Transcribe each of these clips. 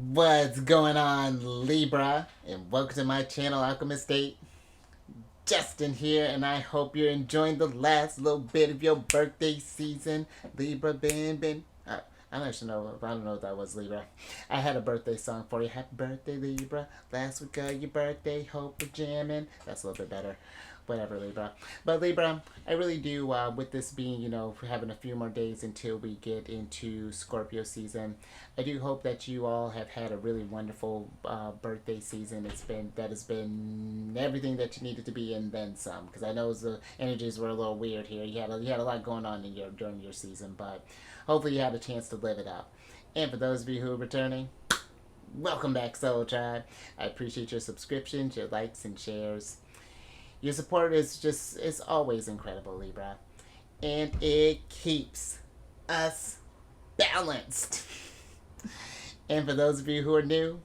What's going on, Libra? And welcome to my channel, Alchemist. Justin here, and I hope you're enjoying the last little bit of your birthday season. Libra, been. I don't actually know. I don't know if that was Libra. I had a birthday song for you. Happy birthday, Libra. Last week of your birthday. Hope we're jamming. That's a little bit better. Whatever, Libra. But Libra, I really do, with this being, having a few more days until we get into Scorpio season, I do hope that you all have had a really wonderful birthday season. That has been everything that you needed to be and then some. Because I know the energies were a little weird here. You had a lot going on during your season, but hopefully you had a chance to live it up. And for those of you who are returning, welcome back, Soul Tribe. I appreciate your subscriptions, your likes, and shares. Your support is always incredible, Libra. And it keeps us balanced. And for those of you who are new,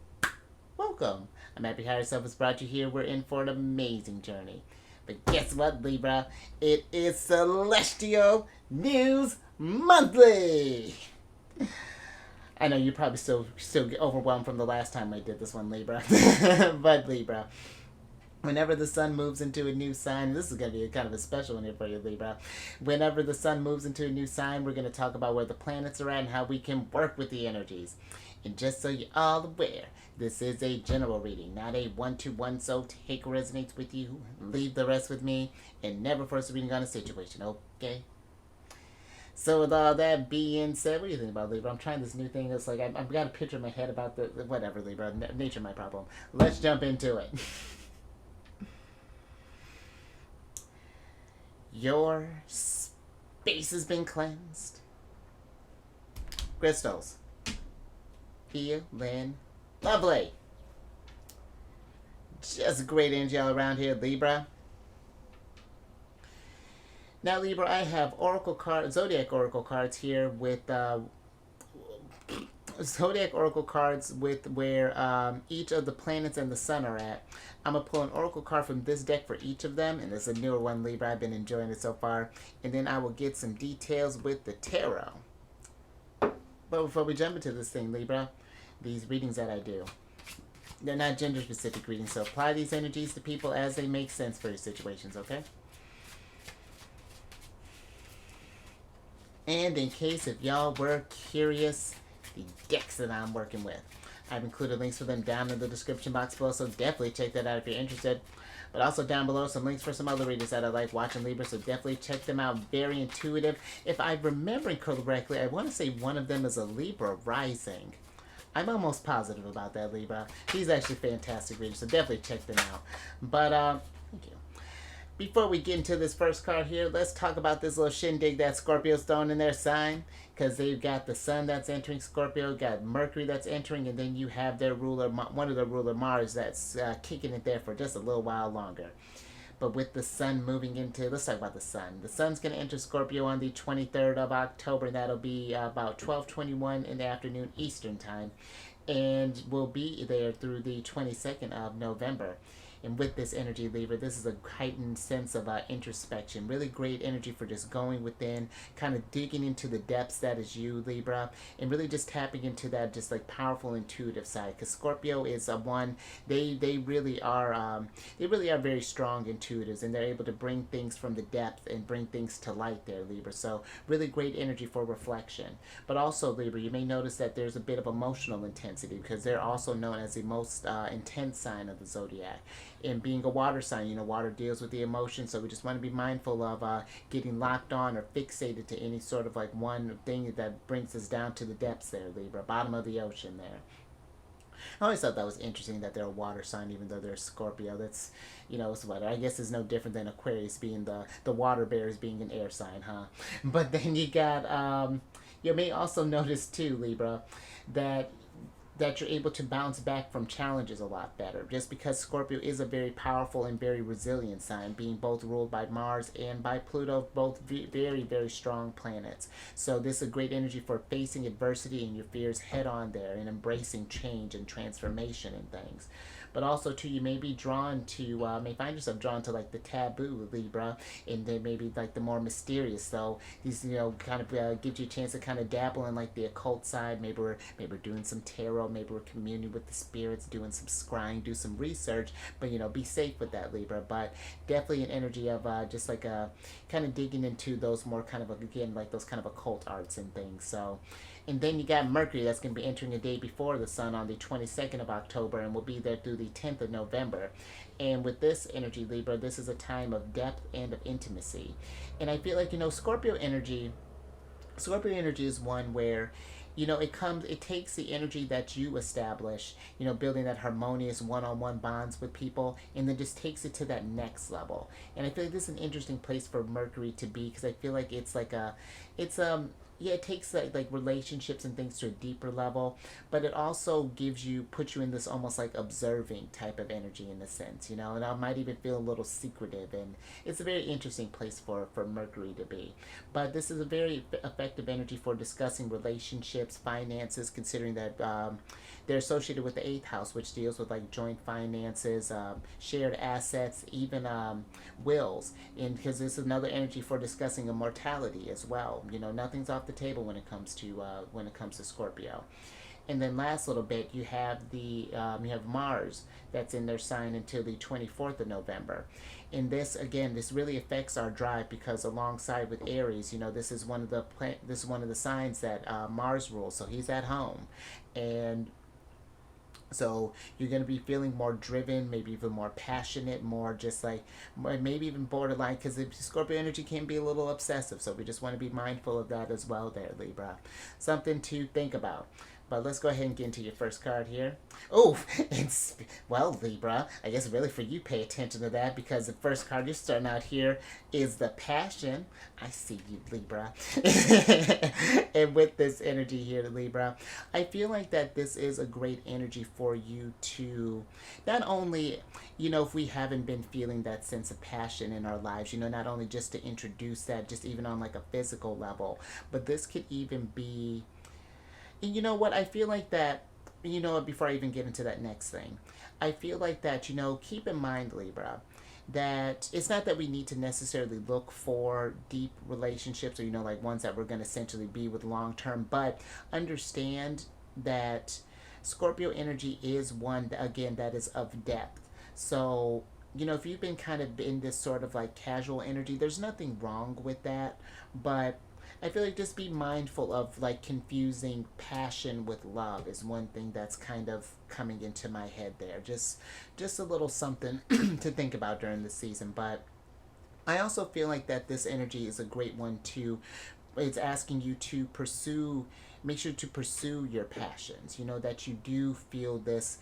welcome. I'm happy Higher Self has brought you here. We're in for an amazing journey. But guess what, Libra? It is Celestial News Monthly. I know you're probably still overwhelmed from the last time I did this one, Libra. But Libra, whenever the sun moves into a new sign, this is going to be kind of a special one here for you, Libra. Whenever the sun moves into a new sign, we're going to talk about where the planets are at and how we can work with the energies. And just so you're all aware, this is a general reading, not a one-to-one, so take what resonates with you, leave the rest with me, and never force a reading on a situation, okay? So with all that being said, what do you think about Libra? I'm trying this new thing. It's like I've got a picture in my head about the whatever, Libra. Nature my problem. Let's jump into it. Your space has been cleansed. Crystals. Feeling lovely. Just great energy all around here, Libra. Now, Libra, I have Zodiac Oracle cards here with Zodiac Oracle cards with where each of the planets and the sun are at. I'm going to pull an Oracle card from this deck for each of them, and this is a newer one, Libra. I've been enjoying it so far. And then I will get some details with the tarot. But before we jump into this thing, Libra, these readings that I do, they're not gender-specific readings, so apply these energies to people as they make sense for your situations, okay? And in case if y'all were curious, the decks that I'm working with, I've included links for them down in the description box below, so definitely check that out if you're interested. But also down below some links for some other readers that I like watching, Libra, so definitely check them out. Very intuitive. If I'm remembering correctly, I want to say one of them is a Libra rising. I'm almost positive about that, Libra. He's actually fantastic readers, so definitely check them out. But, thank you. Before we get into this first card here, let's talk about this little shindig that Scorpio's throwing in their sign. Because they've got the sun that's entering Scorpio, got Mercury that's entering, and then you have their ruler, one of the ruler, Mars, that's kicking it there for just a little while longer. But with the sun moving into, let's talk about the sun. The sun's going to enter Scorpio on the 23rd of October, and that'll be about 12:21 in the afternoon Eastern time. And will be there through the 22nd of November. And with this energy, Libra, this is a heightened sense of introspection. Really great energy for just going within, kind of digging into the depths that is you, Libra, and really just tapping into that just like powerful intuitive side. Because Scorpio is one, they really are very strong intuitives, and they're able to bring things from the depth and bring things to light there, Libra. So really great energy for reflection. But also, Libra, you may notice that there's a bit of emotional intensity because they're also known as the most intense sign of the zodiac. And being a water sign, water deals with the emotions, so we just want to be mindful of getting locked on or fixated to any sort of like one thing that brings us down to the depths there, Libra, bottom of the ocean there. I always thought that was interesting that they're a water sign, even though they're Scorpio. That's, it's what I guess is no different than Aquarius being the water bearers being an air sign, huh? But then you got, you may also notice too, Libra, that you're able to bounce back from challenges a lot better. Just because Scorpio is a very powerful and very resilient sign, being both ruled by Mars and by Pluto, both very, very strong planets. So this is a great energy for facing adversity and your fears head on there and embracing change and transformation and things. But also too, you may be drawn to, may find yourself drawn to like the taboo, Libra, and then maybe like the more mysterious. So these, kind of gives you a chance to kind of dabble in like the occult side. Maybe we're doing some tarot world. Maybe we're communing with the spirits, doing some scrying, do some research, but be safe with that, Libra. But definitely an energy of just like a kind of digging into those more kind of, again, like those kind of occult arts and things. So, and then you got Mercury that's going to be entering a day before the Sun on the 22nd of October and will be there through the 10th of November. And with this energy, Libra, this is a time of depth and of intimacy. And I feel like, Scorpio energy is one where, it takes the energy that you establish, building that harmonious one-on-one bonds with people, and then just takes it to that next level. And I feel like this is an interesting place for Mercury to be, because I feel like it's like it takes like relationships and things to a deeper level, but it also puts you in this almost like observing type of energy in a sense, and I might even feel a little secretive, and it's a very interesting place for Mercury to be. But this is a very effective energy for discussing relationships, finances, considering that they're associated with the eighth house, which deals with like joint finances, shared assets, even wills. And because this is another energy for discussing immortality as well. Nothing's off the table when it comes to Scorpio. And then last little bit, you have you have Mars that's in their sign until the 24th of November. And this really affects our drive, because alongside with Aries, this is one of the signs that Mars rules. So he's at home, and so you're going to be feeling more driven, maybe even more passionate, more just like, maybe even borderline, because the Scorpio energy can be a little obsessive. So we just want to be mindful of that as well there, Libra. Something to think about. But let's go ahead and get into your first card here. Oh, well, Libra, I guess really for you, pay attention to that, because the first card you're starting out here is the Passion. I see you, Libra. And with this energy here, Libra, I feel like that this is a great energy for you to not only, if we haven't been feeling that sense of passion in our lives, not only just to introduce that, just even on like a physical level, but this could even be. And you know what? I feel like that, before I even get into that next thing, I feel like that, keep in mind, Libra, that it's not that we need to necessarily look for deep relationships, or, like ones that we're going to essentially be with long term, but understand that Scorpio energy is one, again, that is of depth. So, if you've been kind of in this sort of like casual energy, there's nothing wrong with that, but I feel like just be mindful of like confusing passion with love is one thing that's kind of coming into my head there. Just a little something to think about during the season. But I also feel like that this energy is a great one too. It's asking you to make sure to pursue your passions, that you do feel this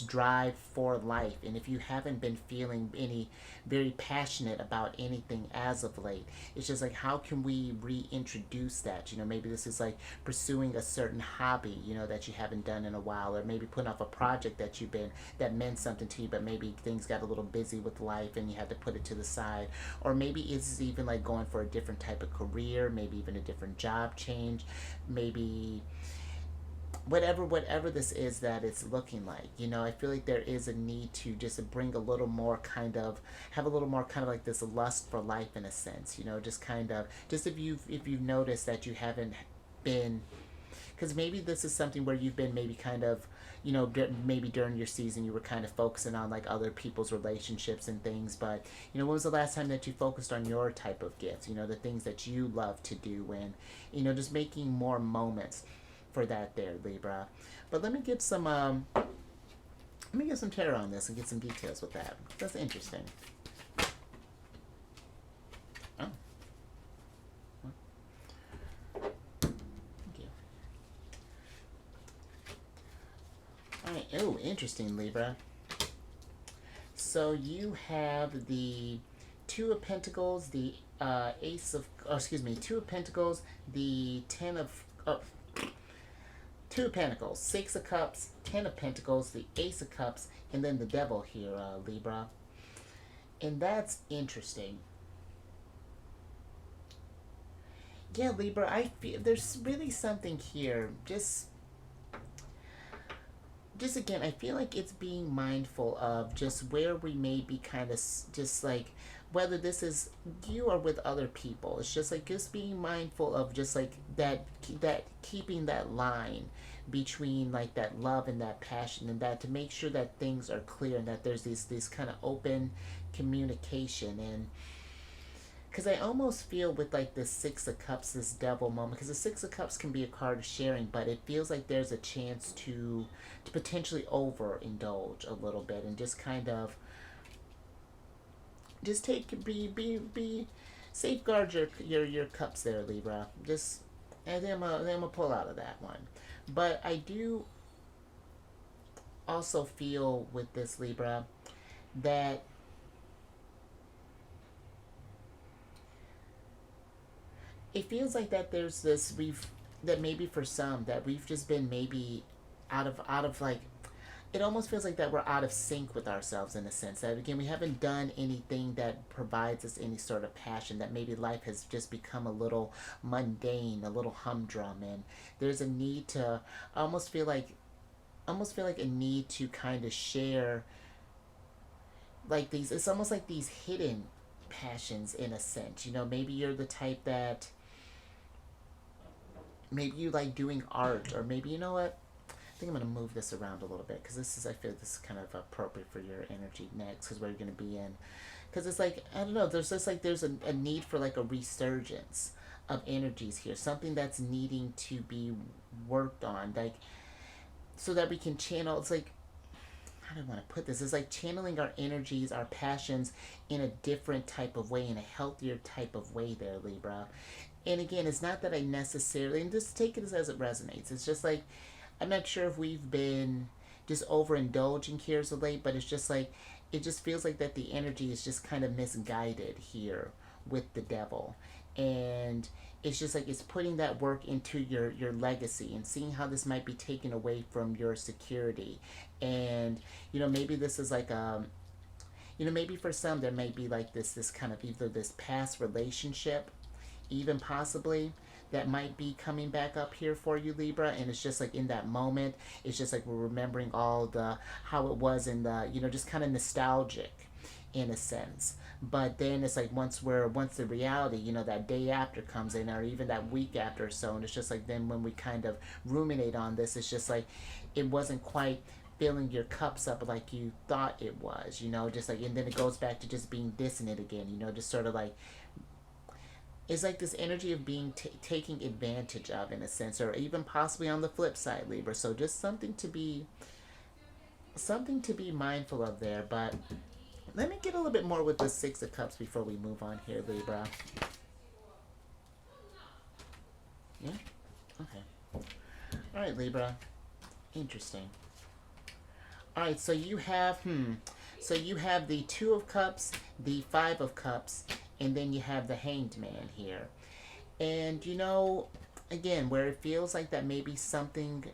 drive for life. And if you haven't been feeling any very passionate about anything as of late, it's just like, how can we reintroduce that? Maybe this is like pursuing a certain hobby, that you haven't done in a while, or maybe putting off a project that meant something to you, but maybe things got a little busy with life and you had to put it to the side. Or maybe it's even like going for a different type of career, maybe even a different job change, maybe whatever this is that it's looking like. I feel like there is a need to just bring a little more kind of, have a little more kind of like this lust for life in a sense, just kind of, just if you've noticed that you haven't been, because maybe this is something where you've been maybe kind of, maybe during your season you were kind of focusing on like other people's relationships and things, but when was the last time that you focused on your type of gifts, the things that you love to do, and just making more moments for that there, Libra. But let me get some tarot on this and get some details with that. That's interesting. Oh. Thank you. Alright, oh, interesting, Libra. So you have the Two of Pentacles, the Two of Pentacles, the Two of Pentacles, Six of Cups, Ten of Pentacles, the Ace of Cups, and then the Devil here, Libra. And that's interesting. Yeah, Libra, I feel there's really something here. Just, just again, I feel like it's being mindful of just where we may be kind of just like whether this is you or with other people. It's just like just being mindful of just like that keeping that line between like that love and that passion and that to make sure that things are clear and that there's this kind of open communication and because I almost feel with like the Six of Cups, this devil moment, because the Six of Cups can be a card of sharing, but it feels like there's a chance to potentially overindulge a little bit and just kind of just take be safeguard your cups there, Libra. Just and then I'm gonna pull out of that one, but I do also feel with this Libra that it feels like that there's this we've that maybe for some that we've just been maybe out of like it almost feels like that we're out of sync with ourselves in a sense that again we haven't done anything that provides us any sort of passion that maybe life has just become a little mundane a little humdrum and there's a need to almost feel like almost feel like a need to kind of share like these it's almost like these hidden passions in a sense maybe you're the type that maybe you like doing art or maybe you know what I think I'm going to move this around a little bit because this is I feel this is kind of appropriate for your energy next because where you're going to be in because it's like I don't know there's just like there's a need for like a resurgence of energies here something that's needing to be worked on like so that we can channel it's like how do I want to put this it's like channeling our energies our passions in a different type of way in a healthier type of way there Libra and again it's not that I necessarily and just take it as it resonates it's just like I'm not sure if we've been just overindulging here as of late, but it's just like it just feels like that the energy is just kind of misguided here with the devil. And it's just like it's putting that work into your legacy and seeing how this might be taken away from your security. And maybe this is like maybe for some there may be like this kind of either this past relationship even possibly that might be coming back up here for you Libra and it's just like in that moment it's just like we're remembering all the how it was in the just kind of nostalgic in a sense but then it's like once the reality that day after comes in or even that week after or so and it's just like then when we kind of ruminate on this it's just like it wasn't quite filling your cups up like you thought it was just like and then it goes back to just being dissonant again just sort of like is like this energy of being taking advantage of in a sense or even possibly on the flip side Libra so just something to be mindful of there but let me get a little bit more with the Six of Cups before we move on here Libra yeah okay all right Libra interesting all right so you have the Two of Cups the Five of Cups and then you have the Hanged Man here and again where it feels like that maybe something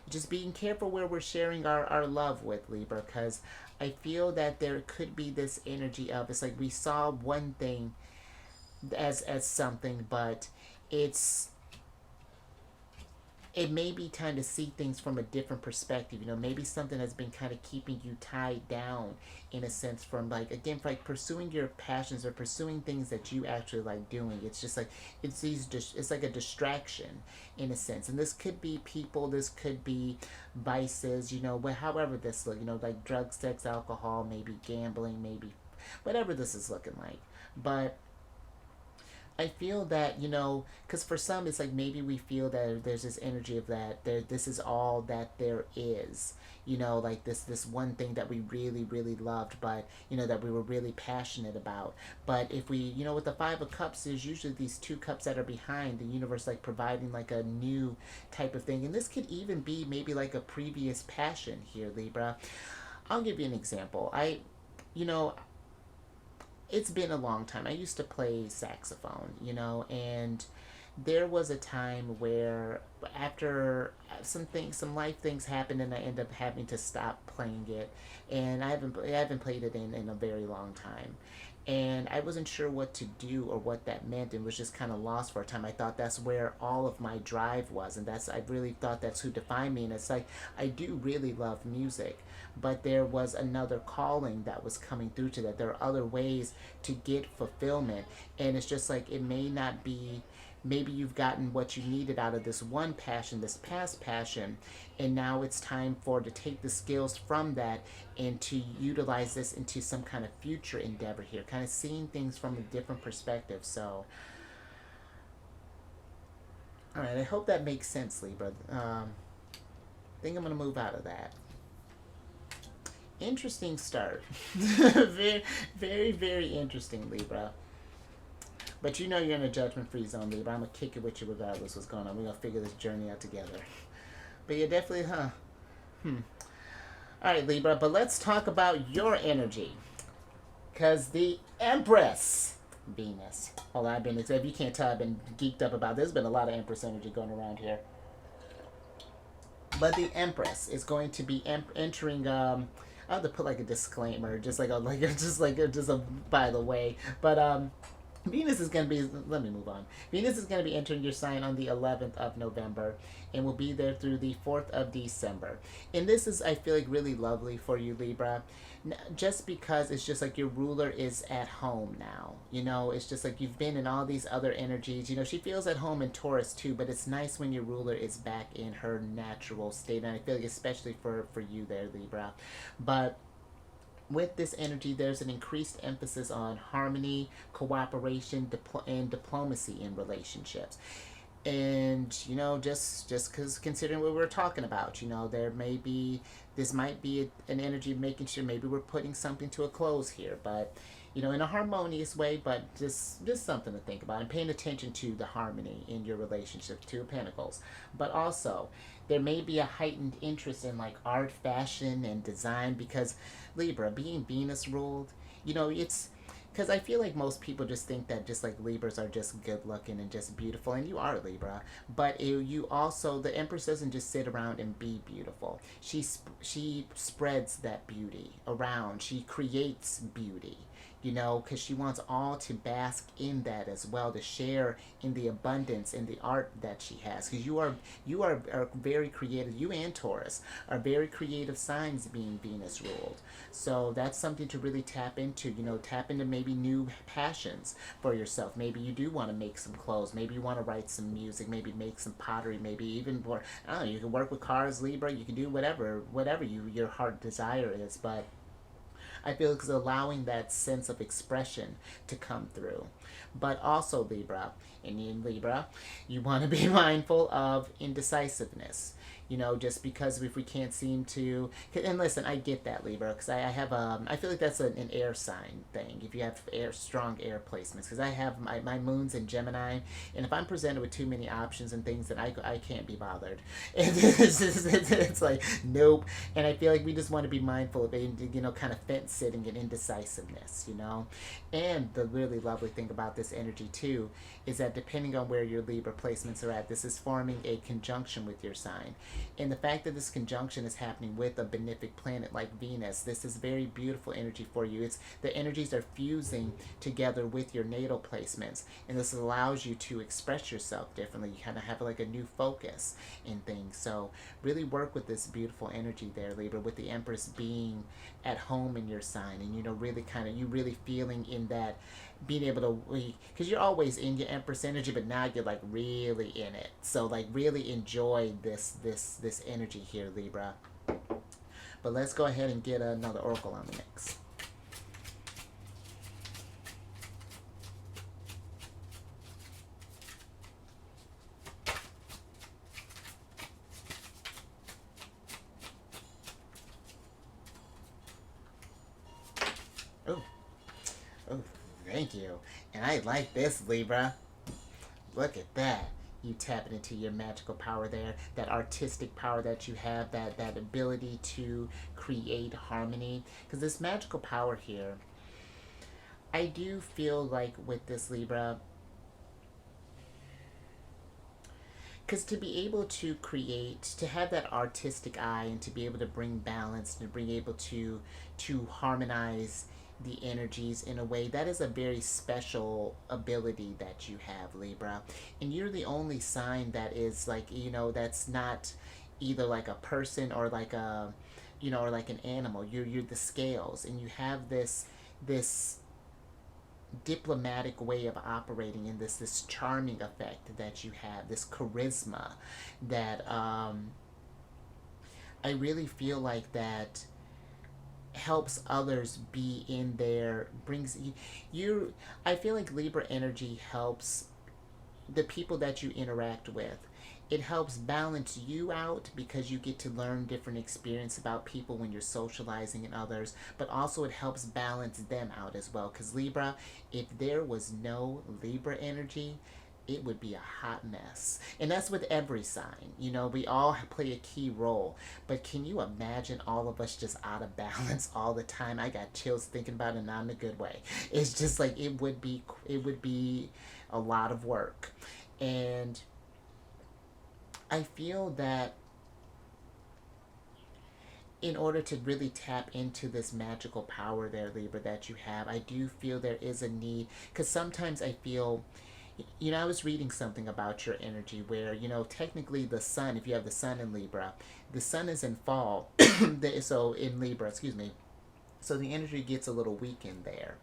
just being careful where we're sharing our love with Libra because I feel that there could be this energy of it's like we saw one thing as something but it's it may be time to see things from a different perspective. Maybe something has been kind of keeping you tied down in a sense from like again for like pursuing your passions or pursuing things that you actually like doing. It's just like it's like a distraction in a sense. And this could be people, this could be vices, however this look, like drugs, sex, alcohol, maybe gambling, maybe whatever this is looking like. But I feel that because for some it's like maybe we feel that there's this energy of that this is all that there is, like this one thing that we really really loved, but that we were really passionate about. But if we with the Five of Cups, there's usually these two cups that are behind the universe, like providing like a new type of thing, and this could even be maybe like a previous passion here, Libra. I'll give you an example. You know, it's been a long time. I used to play saxophone, and there was a time where after some life things happened, and I ended up having to stop playing it, and I haven't played it in a very long time, and I wasn't sure what to do or what that meant, and was just kind of lost for a time. I thought that's where all of my drive was, and I really thought that's who defined me. And it's like, I do really love music, but there was another calling that was coming through to that. There are other ways to get fulfillment, and it's just like, it may not be, maybe you've gotten what you needed out of this one passion, this past passion, and now it's time for to take the skills from that and to utilize this into some kind of future endeavor here, kind of seeing things from a different perspective. So all right, I hope that makes sense, Libra. I think I'm going to move out of that. Interesting start. Very, very, very interesting, Libra. But you know you're in a judgment-free zone, Libra. I'm going to kick it with you regardless what's going on. We're going to figure this journey out together. But yeah, definitely, All right, Libra, but let's talk about your energy. Because the Empress, Venus. Hold on, if you can't tell, I've been geeked up about this. There's been a lot of Empress energy going around here. But the Empress is going to be entering, I have to put like a disclaimer, just a by the way. But Venus is going to be, let me move on. Venus is going to be entering your sign on the 11th of November and will be there through the 4th of December. And this is, I feel like, really lovely for you, Libra. Just because it's just like your ruler is at home now. You know, it's just like you've been in all these other energies. You know, she feels at home in Taurus too, but it's nice when your ruler is back in her natural state. And I feel like especially for you there, Libra. But with this energy, there's an increased emphasis on harmony, cooperation, and diplomacy in relationships. And, you know, just because considering what we're talking about, you know, this might be an energy of making sure maybe we're putting something to a close here, but, you know, in a harmonious way, but just something to think about, and paying attention to the harmony in your relationship, Two of Pentacles. But also, there may be a heightened interest in like art, fashion, and design, because Libra, being Venus ruled, you know, it's because I feel like most people just think that just like Libras are just good looking and just beautiful, and you are Libra, but you also, the Empress doesn't just sit around and be beautiful. She spreads that beauty around. She creates beauty, you know, because she wants all to bask in that as well, to share in the abundance in the art that she has. Because you are very creative. You and Taurus are very creative signs, being Venus ruled. So that's something to really tap into. You know, tap into maybe new passions for yourself. Maybe you do want to make some clothes. Maybe you want to write some music. Maybe make some pottery. Maybe even more. I don't know. You can work with cars, Libra. You can do whatever your heart desire is, but I feel it's allowing that sense of expression to come through. But also, Libra, and in Libra, you want to be mindful of indecisiveness. You know, just because if we can't seem to, and listen, I get that, Libra, because I have I feel like that's an air sign thing. If you have strong air placements, because I have my moon's in Gemini, and if I'm presented with too many options and things, then I can't be bothered. It's like nope. And I feel like we just want to be mindful of, you know, kind of fence sitting and indecisiveness, you know. And the really lovely thing about this energy too is that depending on where your Libra placements are at, this is forming a conjunction with your sign. And the fact that this conjunction is happening with a benefic planet like Venus, this is very beautiful energy for you. It's the energies are fusing together with your natal placements, and this allows you to express yourself differently. You kind of have like a new focus in things. So really work with this beautiful energy there, Libra, with the Empress being at home in your sign, and you know, really kind of you really feeling in that, being able to, because you're always in your Empress energy, but now you're like really in it. So like really enjoy this energy here, Libra. But let's go ahead and get another oracle on the mix. Oh, oh, thank you. And I like this, Libra. Look at that. You tapping into your magical power there, that artistic power that you have, that ability to create harmony. Because this magical power here, I do feel like with this, Libra, because to be able to create, to have that artistic eye, and to be able to bring balance, and to be able to harmonize the energies in a way. That is a very special ability that you have, Libra. And you're the only sign that is like, that's not either like a person or like a, or like an animal. You're the scales, and you have this diplomatic way of operating in this charming effect that you have, this charisma that I really feel like that helps others be in there, brings you I feel like Libra energy helps the people that you interact with. It helps balance you out because you get to learn different experience about people when you're socializing and others, but also it helps balance them out as well. Because Libra, if there was no Libra energy, it would be a hot mess. And that's with every sign. We all play a key role. But can you imagine all of us just out of balance all the time? I got chills thinking about it, not in a good way. It's just like it would be a lot of work. And I feel that in order to really tap into this magical power there, Libra, that you have, I do feel there is a need. Because sometimes I feel, I was reading something about your energy where, technically the sun, if you have the sun in Libra, the sun is in fall. So in Libra, excuse me. So the energy gets a little weakened there.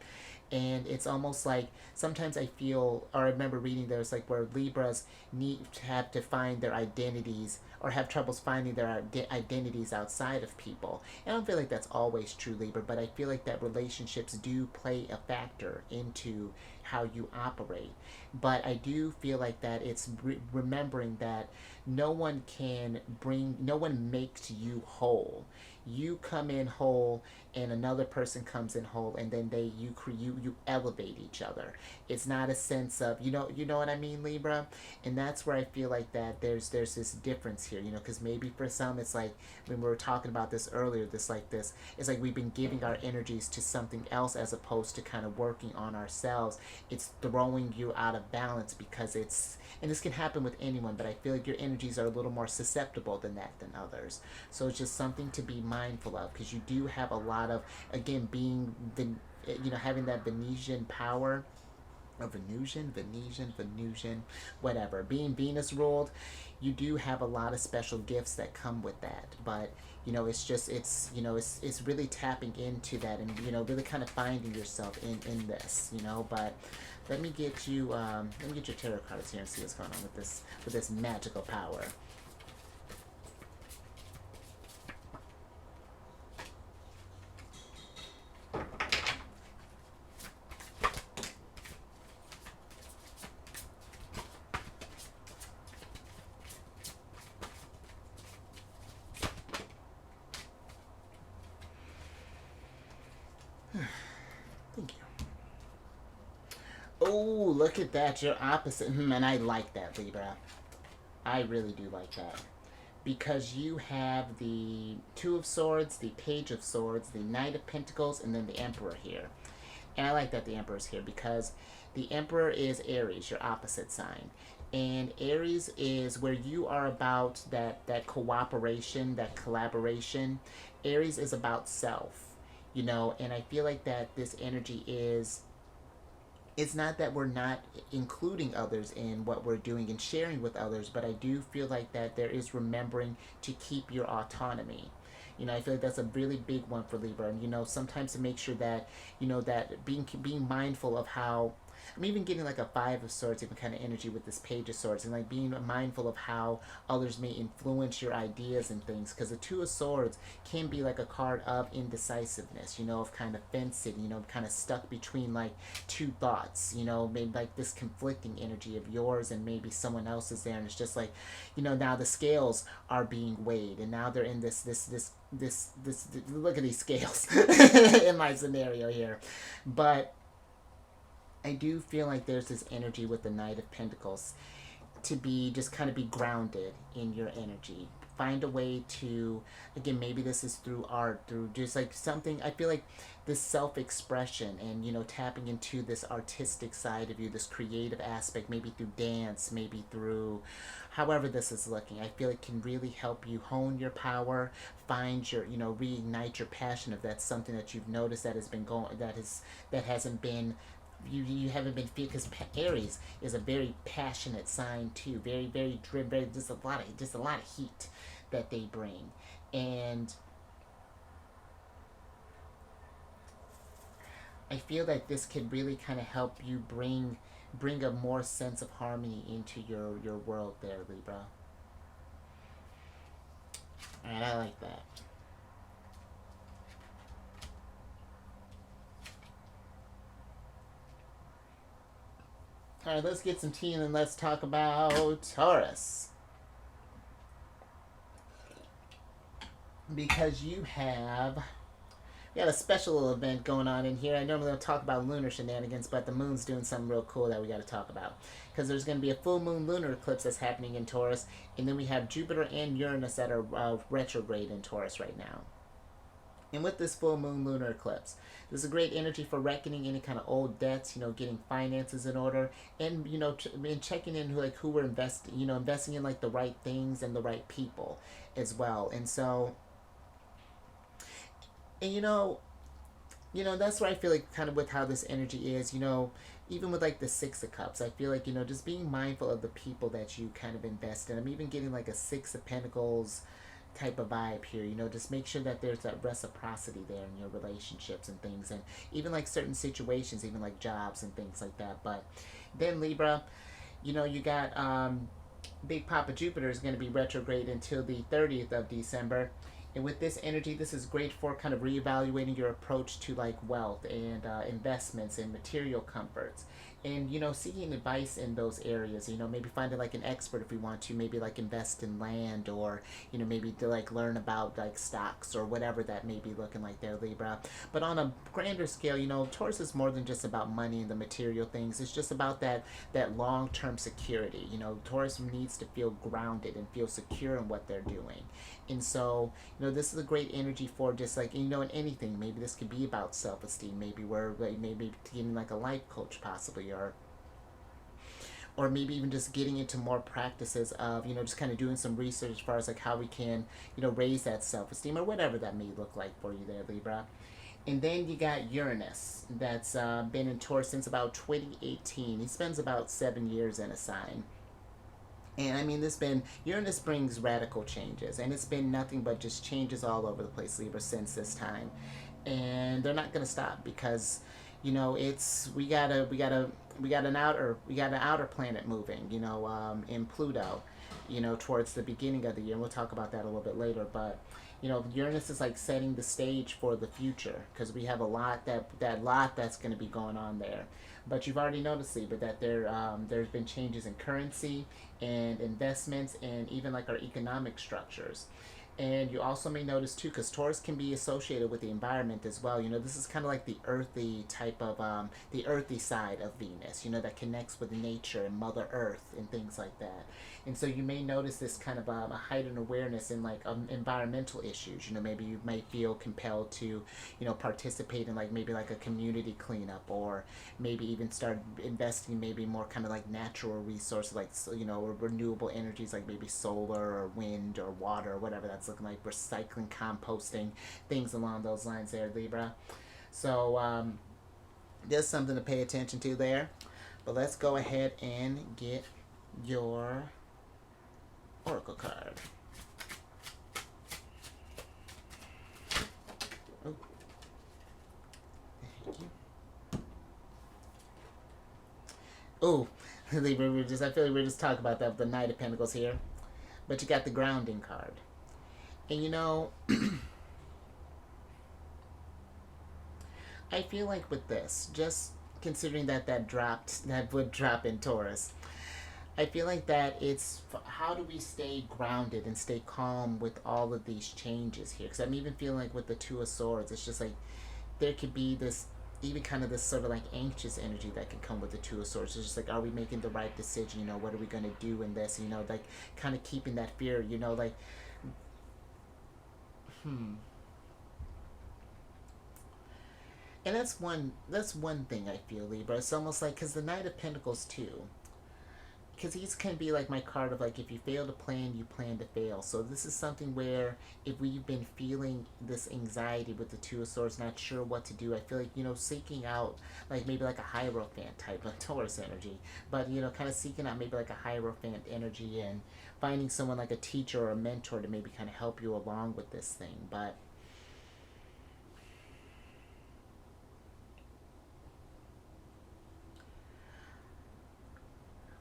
And it's almost like sometimes I feel, or I remember reading there's like where Libras need to have to find their identities or have troubles finding their identities outside of people. And I don't feel like that's always true, Libra, but I feel like that relationships do play a factor into how you operate. But I do feel like that it's remembering that no one makes you whole. You come in whole, and another person comes in whole, and then you elevate each other. It's not a sense of, you know what I mean, Libra. And that's where I feel like that there's this difference here, because maybe for some it's like when we were talking about this earlier, it's like we've been giving our energies to something else as opposed to kind of working on ourselves. It's throwing you out of balance because and this can happen with anyone, but I feel like your energies are a little more susceptible than others. So it's just something to be mindful of, because you do have a lot of, again, being having that Venusian power, or Venusian, whatever, being Venus ruled, you do have a lot of special gifts that come with that. But it's really tapping into that, and really kind of finding yourself in this. But let me get your tarot cards here and see what's going on with this magical power. Thank you. Oh, look at that. You're opposite. And I like that, Libra. I really do like that. Because you have the Two of Swords, the Page of Swords, the Knight of Pentacles, and then the Emperor here. And I like that the Emperor's here because the Emperor is Aries, your opposite sign. And Aries is where you are about that cooperation, that collaboration. Aries is about self, and I feel like that this energy is, it's not that we're not including others in what we're doing and sharing with others, but I do feel like that there is remembering to keep your autonomy. I feel like that's a really big one for Libra. And, sometimes to make sure that, that being mindful of how, I'm even getting like a Five of Swords, even kind of energy with this Page of Swords, and like being mindful of how others may influence your ideas and things. Because the Two of Swords can be like a card of indecisiveness, of kind of fencing, kind of stuck between like two thoughts, maybe like this conflicting energy of yours and maybe someone else's there. And it's just like, now the scales are being weighed, and now they're in this look at these scales in my scenario here. But I do feel like there's this energy with the Knight of Pentacles to be just kind of be grounded in your energy. find a way to, again, maybe this is through art, through just like something. I feel like this self-expression and, you know, tapping into this artistic side of you, this creative aspect, maybe through dance, maybe through however this is looking, I feel it can really help you hone your power, find your, you know, reignite your passion if that's something that you've noticed that has been going, that hasn't been, you haven't been, because Aries is a very passionate sign too, very driven, very, just a lot of heat that they bring. And I feel that this could really kind of help you bring a more sense of harmony into your world there, Libra. All right, I like that. All right, let's get some tea and then let's talk about Taurus. Because we got a special little event going on in here. I normally don't talk about lunar shenanigans, but the moon's doing something real cool that we got to talk about. Because there's going to be a full moon lunar eclipse that's happening in Taurus, and then we have Jupiter and Uranus that are retrograde in Taurus right now. And with this full moon lunar eclipse, there's a great energy for reckoning any kind of old debts, you know, getting finances in order, and, you know, and checking in like who we're investing in like the right things and the right people as well. And so, and that's where I feel like kind of with how this energy is, you know, even with like the Six of Cups, I feel like, you know, just being mindful of the people that you kind of invest in. I'm even getting like a Six of Pentacles type of vibe here, you know, just make sure that there's that reciprocity there in your relationships and things, and even like certain situations, even like jobs and things like that. But then Libra, you know, you got Big Papa Jupiter is going to be retrograde until the 30th of December. And with this energy, this is great for kind of reevaluating your approach to like wealth and investments and material comforts. And, you know, seeking advice in those areas, you know, maybe finding like an expert if we want to, maybe like invest in land, or, you know, maybe to like learn about like stocks or whatever that may be looking like there, Libra. But on a grander scale, you know, Taurus is more than just about money and the material things. It's just about that long-term security. You know, Taurus needs to feel grounded and feel secure in what they're doing. And so, you know, this is a great energy for just like, you know, in anything. Maybe this could be about self-esteem. Maybe we're like, maybe getting like a life coach possibly, or maybe even just getting into more practices of, you know, just kind of doing some research as far as like how we can, you know, raise that self-esteem or whatever that may look like for you there, Libra. And then you got Uranus that's been in Taurus since about 2018. He spends about 7 years in a sign. And I mean, Uranus brings radical changes, and it's been nothing but just changes all over the place, Libra, since this time. And they're not going to stop because, you know, we got an outer planet moving, you know, in Pluto, you know, towards the beginning of the year. And we'll talk about that a little bit later, but, you know, Uranus is like setting the stage for the future because we have a lot that's going to be going on there. But you've already noticed, Libra, that there's been changes in currency and investments and even like our economic structures. And you also may notice too, because Taurus can be associated with the environment as well. You know, this is kind of like the earthy type of, the earthy side of Venus, you know, that connects with nature and Mother Earth and things like that. And so you may notice this kind of a heightened awareness in like environmental issues. You know, maybe you might feel compelled to, you know, participate in like maybe like a community cleanup, or maybe even start investing maybe more kind of like natural resources, like, you know, or renewable energies like maybe solar or wind or water or whatever that's looking like, recycling, composting, things along those lines there, Libra. So there's something to pay attention to there. But let's go ahead and get your oracle card. Oh, thank you. Oh, Libra, I feel like we're just talking about that with the Knight of Pentacles here. But you got the grounding card. And you know, I feel like with this, just considering that would drop in Taurus, I feel like that it's how do we stay grounded and stay calm with all of these changes here? Because I'm even feeling like with the Two of Swords, it's just like there could be this, even kind of this sort of like anxious energy that could come with the Two of Swords. It's just like, are we making the right decision? You know, what are we going to do in this? You know, like kind of keeping that fear, you know, like Hmm. And that's one thing I feel, Libra. It's almost like, because the Knight of Pentacles too, because these can be like my card of like, if you fail to plan, you plan to fail. So this is something where if we've been feeling this anxiety with the Two of Swords, not sure what to do, I feel like, seeking out like maybe like a Hierophant type of Taurus energy, but kind of seeking out maybe like a Hierophant energy and finding someone like a teacher or a mentor to maybe kind of help you along with this thing. But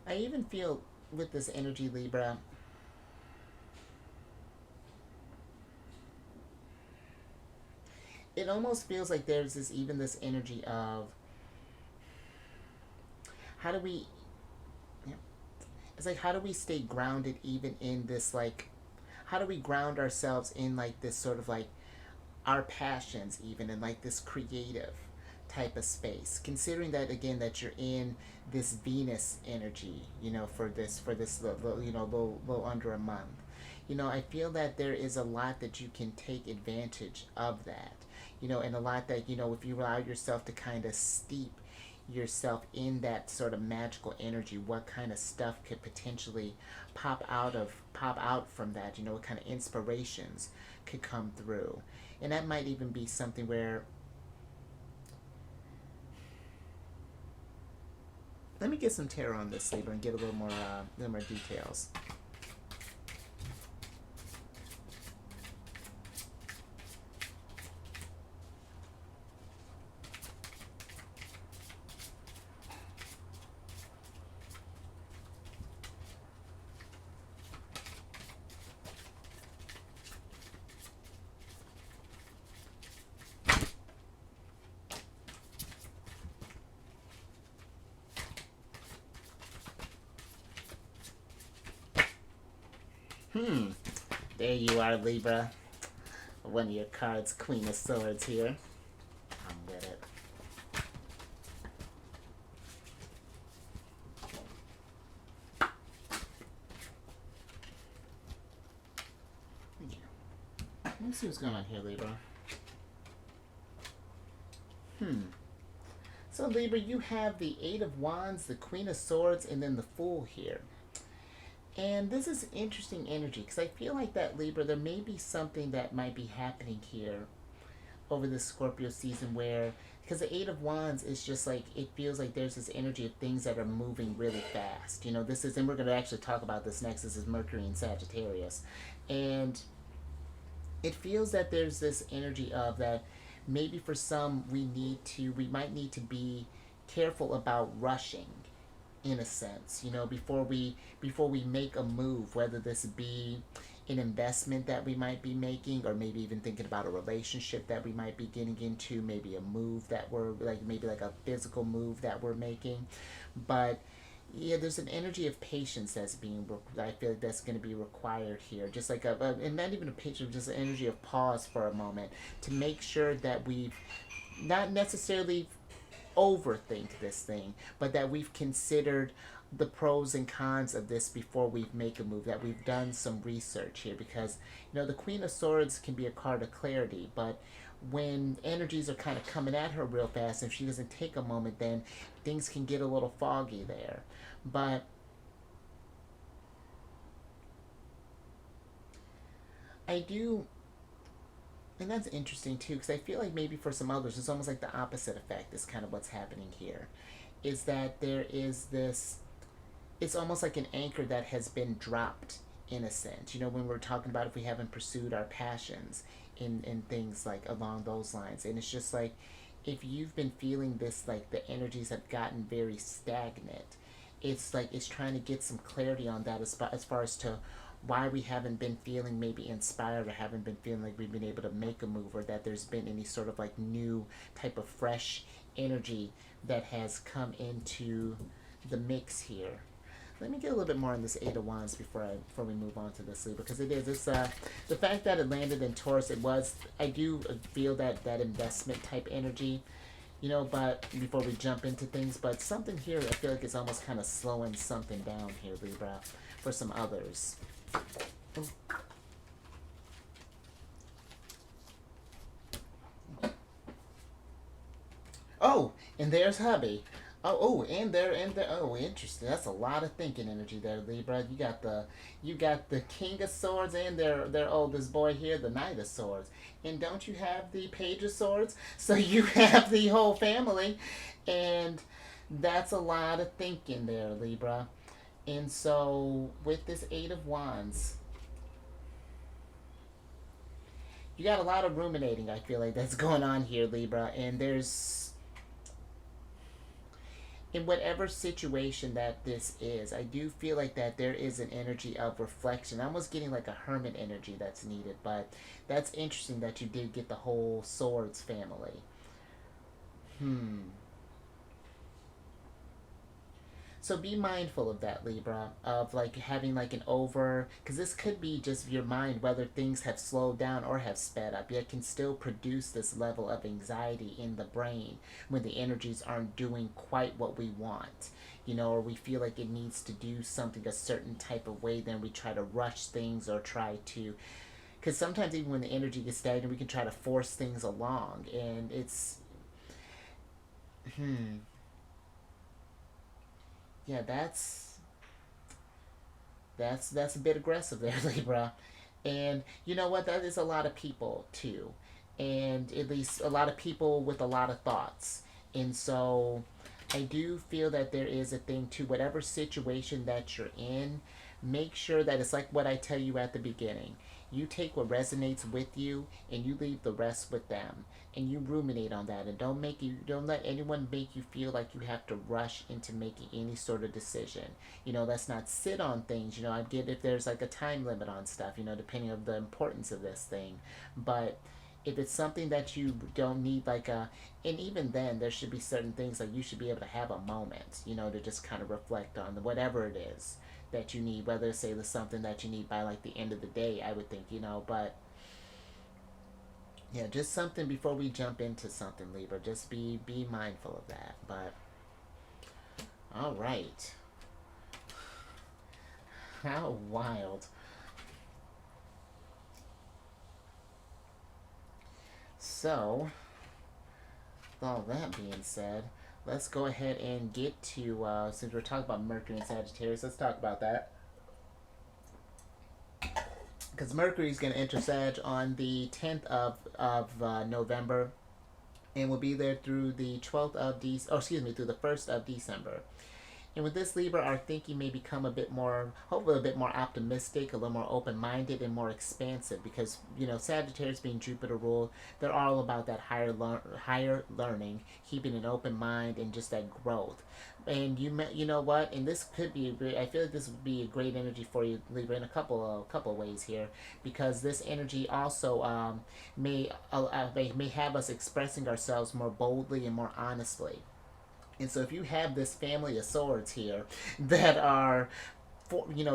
I even feel with this energy, Libra, it almost feels like there's this energy of how do we, yeah, it's like, how do we stay grounded even in this, like, how do we ground ourselves in like this sort of like our passions, even in like this creative type of space, considering that again that you're in this Venus energy, for this little under a month. I feel that there is a lot that you can take advantage of that, and a lot that, if you allow yourself to kind of steep yourself in that sort of magical energy, what kind of stuff could potentially pop out from that, what kind of inspirations could come through. And that might even be something where, let me get some tarot on this, Libra, and get a little more details. There you are, Libra. One of your cards, Queen of Swords here. I'm with it. Let me see what's going on here, Libra. So, Libra, you have the Eight of Wands, the Queen of Swords, and then the Fool here. And this is interesting energy, because I feel like that, Libra, there may be something that might be happening here over this Scorpio season where, because the Eight of Wands is just like, it feels like there's this energy of things that are moving really fast. This is, and we're going to actually talk about this next, this is Mercury in Sagittarius. And it feels that there's this energy of that maybe for some we might need to be careful about rushing, in a sense, before we make a move, whether this be an investment that we might be making, or maybe even thinking about a relationship that we might be getting into, maybe a move that we're like, maybe like a physical move that we're making. But yeah, there's an energy of patience I feel like that's going to be required here, just like and not even a patience, just an energy of pause for a moment to make sure that we've not necessarily overthink this thing, but that we've considered the pros and cons of this before we make a move, that we've done some research here, because the Queen of Swords can be a card of clarity, but when energies are kind of coming at her real fast, if she doesn't take a moment, then things can get a little foggy there. But I do, and that's interesting too, because I feel like maybe for some others, it's almost like the opposite effect is kind of what's happening here. Is that there is this, it's almost like an anchor that has been dropped, in a sense. When we're talking about if we haven't pursued our passions in things like along those lines. And it's just like, if you've been feeling this, like the energies have gotten very stagnant, it's like it's trying to get some clarity on that, as far as to why we haven't been feeling maybe inspired, or haven't been feeling like we've been able to make a move, or that there's been any sort of like new type of fresh energy that has come into the mix here. Let me get a little bit more on this Eight of Wands before we move on to this, Libra, because it's the fact that it landed in Taurus. I do feel that investment type energy, but before we jump into things, but something here I feel like is almost kind of slowing something down here, Libra, for some others. And there's hubby. Oh, interesting. That's a lot of thinking energy there, Libra. You got the King of Swords and their oldest boy here, the Knight of Swords. And don't you have the Page of Swords? So you have the whole family, and that's a lot of thinking there, Libra. And so with this Eight of Wands, you got a lot of ruminating. I feel like that's going on here, Libra, and there's in whatever situation that this is, I do feel like that there is an energy of reflection. I'm almost getting like a hermit energy that's needed, but that's interesting that you did get the whole swords family. Hmm. So be mindful of that, Libra, of like having like an over, because this could be just your mind, whether things have slowed down or have sped up, yet can still produce this level of anxiety in the brain when the energies aren't doing quite what we want. Or we feel like it needs to do something a certain type of way, then we try to rush things or try to, because sometimes even when the energy gets stagnant, we can try to force things along, and it's, hmm, yeah, that's a bit aggressive there, Libra. And you know what? That is a lot of people too, and at least a lot of people with a lot of thoughts. And so, I do feel that there is a thing to whatever situation that you're in. Make sure that it's like what I tell you at the beginning. You take what resonates with you, and you leave the rest with them, and you ruminate on that, and don't let anyone make you feel like you have to rush into making any sort of decision. Let's not sit on things. I get if there's like a time limit on stuff, depending on the importance of this thing. But if it's something that you don't need, and even then, there should be certain things like you should be able to have a moment, to just kind of reflect on whatever it is that you need, whether say there's something that you need by like the end of the day, I would think, but yeah, just something before we jump into something, Libra. Just be mindful of that. But all right, how wild. So, with all that being said, let's go ahead and get to since we're talking about Mercury and Sagittarius, let's talk about that. Because Mercury is going to enter Sag on the 10th of November, and will be there through the 12th of through the 1st of December. And with this, Libra, our thinking may become a bit more, hopefully a bit more optimistic, a little more open-minded, and more expansive. Because Sagittarius being Jupiter ruled, they're all about that higher learning, keeping an open mind, and just that growth. And you know what? And this could be a great. I feel like this would be a great energy for you, Libra, in a couple of ways here, because this energy also may have us expressing ourselves more boldly and more honestly. And so if you have this family of swords here that are,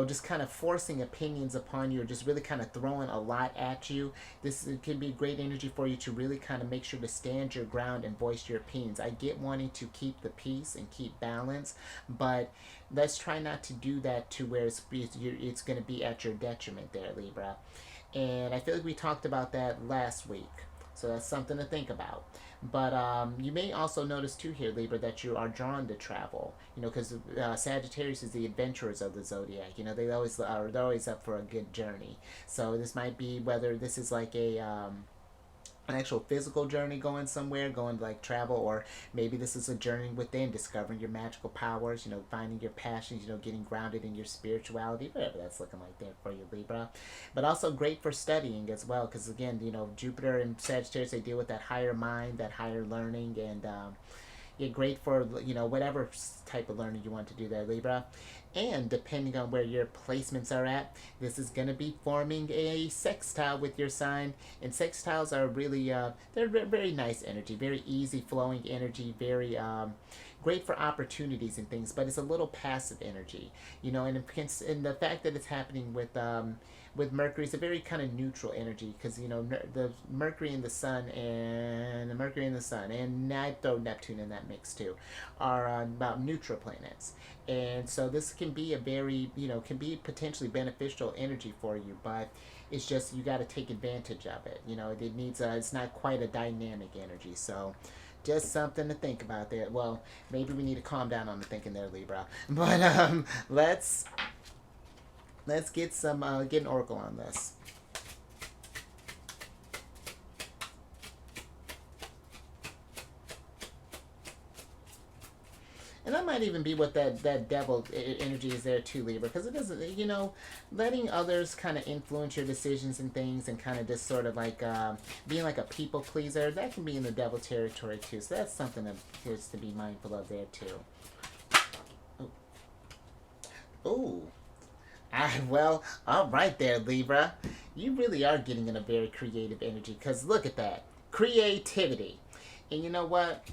just kind of forcing opinions upon you, or just really kind of throwing a lot at you, this can be great energy for you to really kind of make sure to stand your ground and voice your opinions. I get wanting to keep the peace and keep balance, but let's try not to do that to where it's going to be at your detriment there, Libra. And I feel like we talked about that last week. So that's something to think about. But you may also notice too here, Libra, that you are drawn to travel. Because Sagittarius is the adventurers of the zodiac. They're always up for a good journey. So this might be whether this is like an actual physical journey going somewhere, going to like travel, or maybe this is a journey within, discovering your magical powers, finding your passions, getting grounded in your spirituality, whatever that's looking like there for you, Libra. But also great for studying as well, because again, Jupiter and Sagittarius, they deal with that higher mind, that higher learning, and yeah, great for whatever type of learning you want to do there, Libra. And depending on where your placements are at, this is going to be forming a sextile with your sign. And sextiles are really they're very nice energy, very easy flowing energy, very great for opportunities and things. But it's a little passive energy, and the fact that it's happening with Mercury, it's a very kind of neutral energy, because the Mercury and the Sun, and I throw Neptune in that mix too, are about neutral planets. And so this can be a very, can be potentially beneficial energy for you, but it's just you got to take advantage of it. It needs it's not quite a dynamic energy, so Just something to think about there. Well, maybe we need to calm down on the thinking there, Libra. But let's get some get an oracle on this. And that might even be what that devil energy is there too, Libra, because it doesn't, letting others kind of influence your decisions and things, and kind of just sort of like being like a people pleaser, that can be in the devil territory too. So that's something that is to be mindful of there too. Oh. Well, all right there, Libra. You really are getting in a very creative energy, because look at that. Creativity. And you know what?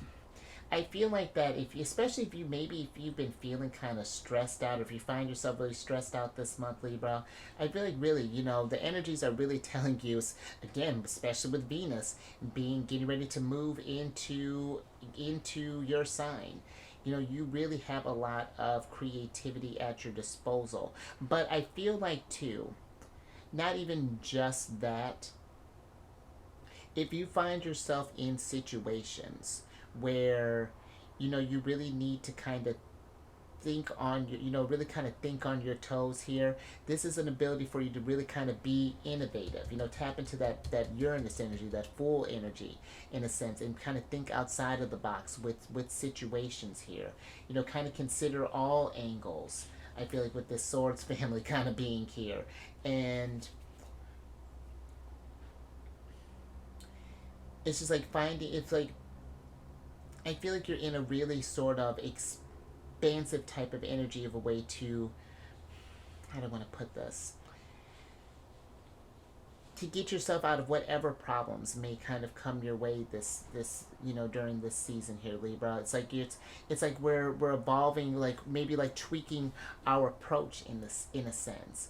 I feel like that especially if you've been feeling kind of stressed out, or if you find yourself really stressed out this month, Libra, I feel like really, the energies are really telling you, again, especially with Venus getting ready to move into your sign. You really have a lot of creativity at your disposal. But I feel like too, not even just that, if you find yourself in situations where you really need to kind of think on your really kind of think on your toes here, this is an ability for you to really kind of be innovative, tap into that Uranus energy, that Fool energy in a sense, and kind of think outside of the box with situations here, kind of consider all angles. I feel like with this Swords family kind of being here, and it's just like I feel like you're in a really sort of expansive type of energy, of a way to, how do I want to put this, to get yourself out of whatever problems may kind of come your way this during this season here, Libra. It's like we're evolving, like maybe like tweaking our approach in a sense.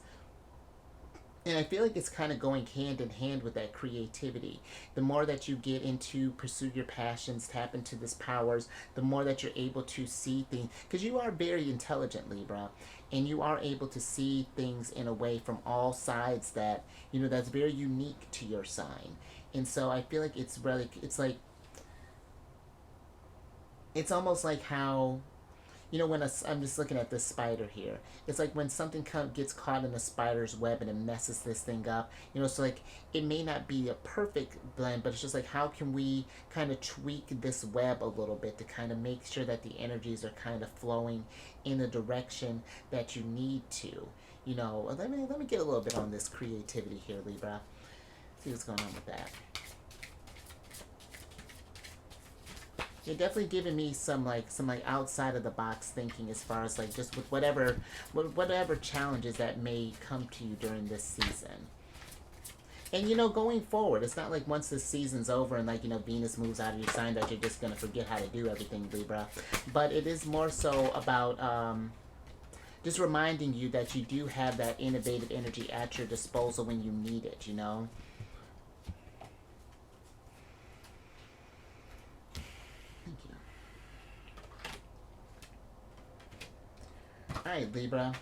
And I feel like it's kind of going hand in hand with that creativity. The more that you get into pursue your passions, tap into this powers, the more that you're able to see things, because you are very intelligent, Libra, and you are able to see things in a way from all sides that that's very unique to your sign. And so I feel like it's almost like how, when I'm just looking at this spider here. It's like when something gets caught in a spider's web and it messes this thing up. So like it may not be a perfect blend, but it's just like, how can we kind of tweak this web a little bit to kind of make sure that the energies are kind of flowing in the direction that you need to. Let me get a little bit on this creativity here, Libra. See what's going on with that. You're definitely giving me some outside of the box thinking, as far as like just with whatever challenges that may come to you during this season. And going forward, it's not like once this season's over and Venus moves out of your sign that you're just gonna forget how to do everything, Libra. But it is more so about just reminding you that you do have that innovative energy at your disposal when you need it. Alright, Libra.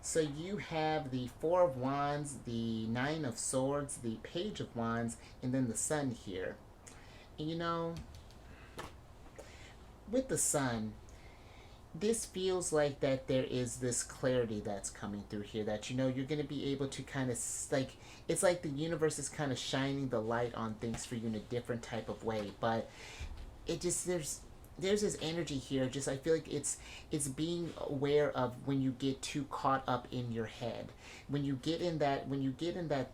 So you have the Four of Wands, the Nine of Swords, the Page of Wands, and then the Sun here. And with the Sun, this feels like that there is this clarity that's coming through here, that you're going to be able to kind of it's like the universe is kind of shining the light on things for you in a different type of way. But it just there's this energy here. Just I feel like it's being aware of when you get too caught up in your head, when you get in that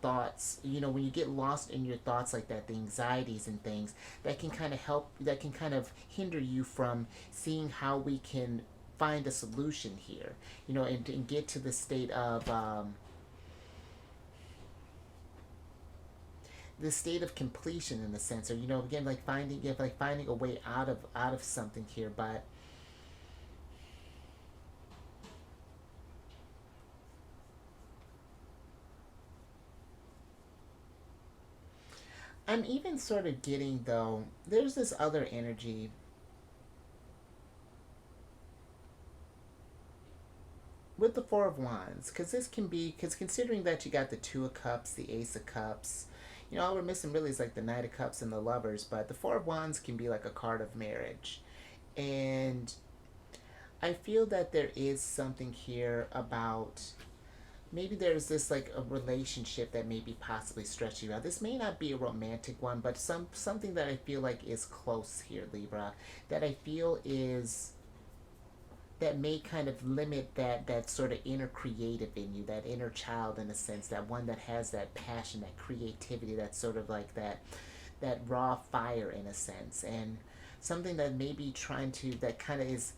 thoughts, when you get lost in your thoughts like that, the anxieties and things that can kind of hinder you from seeing how we can find a solution here, and get to the state of this state of completion in a sense, or again, like finding a way out of something here. But I'm even sort of getting, though, there's this other energy with the Four of Wands, because considering that you got the Two of Cups, the Ace of Cups, You know, all we're missing really is like the Knight of Cups and the Lovers, but the Four of Wands can be like a card of marriage. And I feel that there is something here about maybe there's this like a relationship that may be possibly stretching out. This may not be a romantic one, but something that I feel like is close here, Libra, that I feel is that may kind of limit that sort of inner creative in you, that inner child in a sense, that one that has that passion, that creativity, that sort of like that raw fire in a sense, and something that may be trying to, that kind of is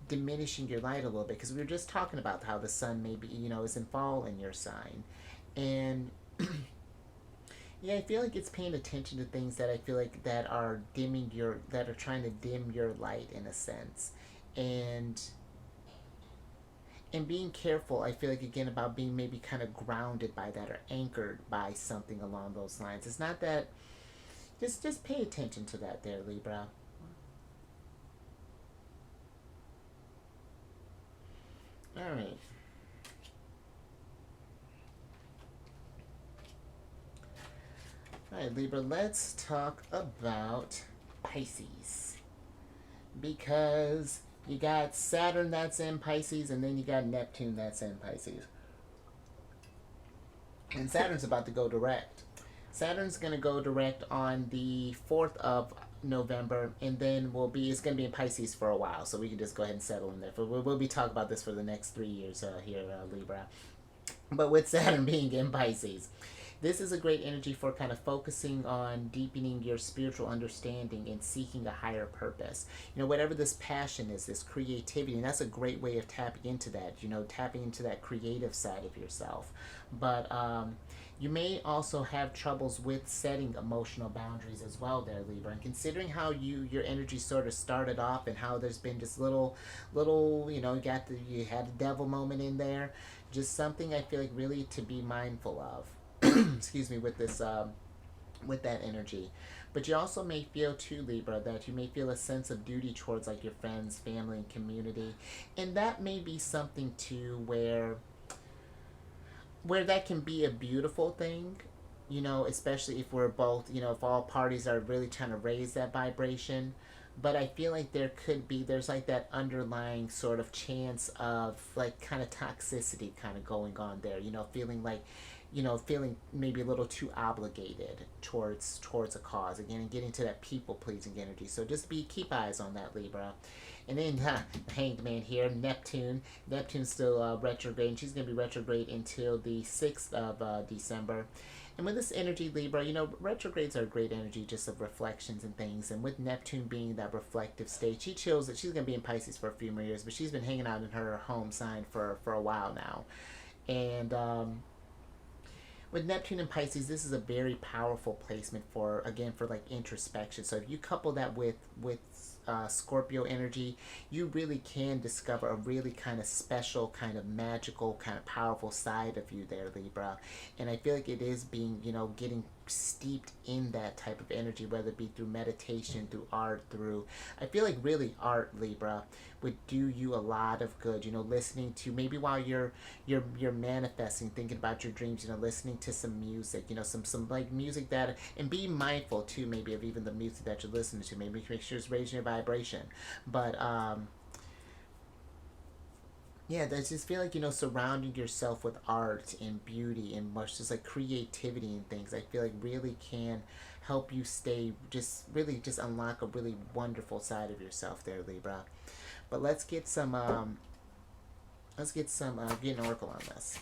diminishing your light a little bit, because we were just talking about how the sun maybe, you know, is in fall in your sign. And yeah, I feel like it's paying attention to things that I feel like that are dimming your, that are trying to dim your light in a sense. And being careful, I feel like, again, about being maybe kind of grounded by that or anchored by something along those lines. It's not that, just pay attention to that there, Libra. All right. All right, Libra, let's talk about Pisces. Because you got Saturn that's in Pisces, and then you got Neptune that's in Pisces. And Saturn's about to go direct. Saturn's going to go direct on the 4th of November, and then it's going to be in Pisces for a while, so we can just go ahead and settle in there. We'll be talking about this for the next 3 years here, Libra. But with Saturn being in Pisces, this is a great energy for kind of focusing on deepening your spiritual understanding and seeking a higher purpose. You know, whatever this passion is, this creativity, and that's a great way of tapping into that, you know, tapping into that creative side of yourself. But you may also have troubles with setting emotional boundaries as well there, Libra. And considering how your energy sort of started off and how there's been just little, you know, you had the devil moment in there, just something I feel like really to be mindful of. Excuse me, with this with that energy. But you also may feel too, Libra, that you may feel a sense of duty towards like your friends, family, and community. And that may be something too where that can be a beautiful thing, you know, especially if we're both, you know, if all parties are really trying to raise that vibration. But I feel like there's like that underlying sort of chance of like kind of toxicity kind of going on there, you know, feeling like, you know, feeling maybe a little too obligated towards a cause, again, and getting to that people pleasing energy. So just keep eyes on that, Libra. And then Hanged Man here, Neptune's still retrograde, and she's going to be retrograde until the 6th of December. And with this energy, Libra, you know, retrogrades are a great energy just of reflections and things. And with Neptune being that reflective state, she chills that she's going to be in Pisces for a few more years, but she's been hanging out in her home sign for a while now. And with Neptune and Pisces, this is a very powerful placement for like introspection. So if you couple that with Scorpio energy, you really can discover a really kind of special, kind of magical, kind of powerful side of you there, Libra. And I feel like it is being, you know, getting steeped in that type of energy, whether it be through meditation, through art, I feel like really art, Libra, would do you a lot of good. You know, listening to, maybe while you're manifesting, thinking about your dreams, you know, listening to some music, you know, some like music that, and be mindful too, maybe of even the music that you're listening to. Maybe make sure it's raising your vibration. But yeah, I just feel like, you know, surrounding yourself with art and beauty and much just like creativity and things, I feel like really can help you really just unlock a really wonderful side of yourself there, Libra. But let's get an oracle on this.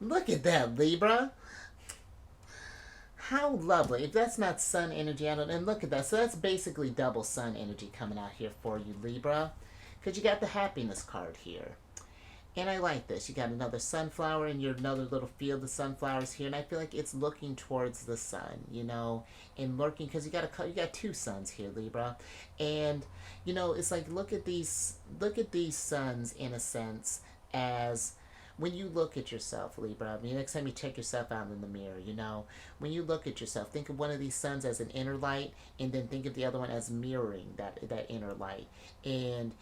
Look at that, Libra. How lovely. If that's not sun energy, I don't know. And look at that. So that's basically double sun energy coming out here for you, Libra. Because you got the happiness card here. And I like this. You got another sunflower and another little field of sunflowers here. And I feel like it's looking towards the sun, you know, and lurking, because you got two suns here, Libra. And, you know, it's like, look at these suns in a sense as when you look at yourself, Libra, I mean, next time you check yourself out in the mirror, you know, when you look at yourself, think of one of these suns as an inner light, and then think of the other one as mirroring that inner light. And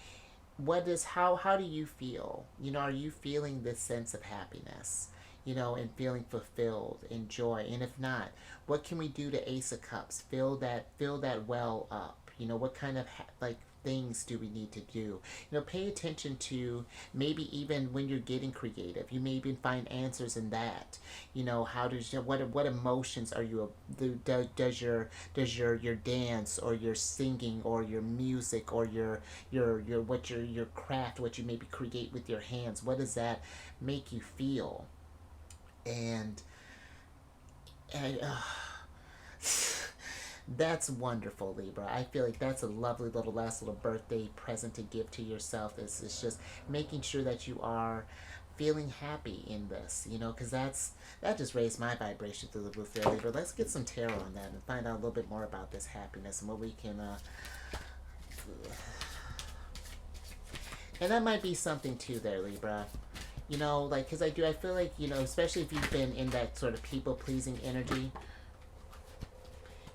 how do you feel? You know, are you feeling this sense of happiness? You know, and feeling fulfilled and joy. And if not, what can we do to Ace of Cups? Fill that well up. You know, what kind of like things do we need to do? You know, pay attention to maybe even when you're getting creative. You may even find answers in that. You know, how does what emotions are you does your dance or your singing or your music or your craft, what you maybe create with your hands, what does that make you feel? And and that's wonderful, Libra. I feel like that's a lovely little last little birthday present to give to yourself. It's just making sure that you are feeling happy in this, you know, because that just raised my vibration through the roof there, Libra. Let's get some tarot on that and find out a little bit more about this happiness and what we can and that might be something too there, Libra. You know, like, because I feel like, you know, especially if you've been in that sort of people pleasing energy,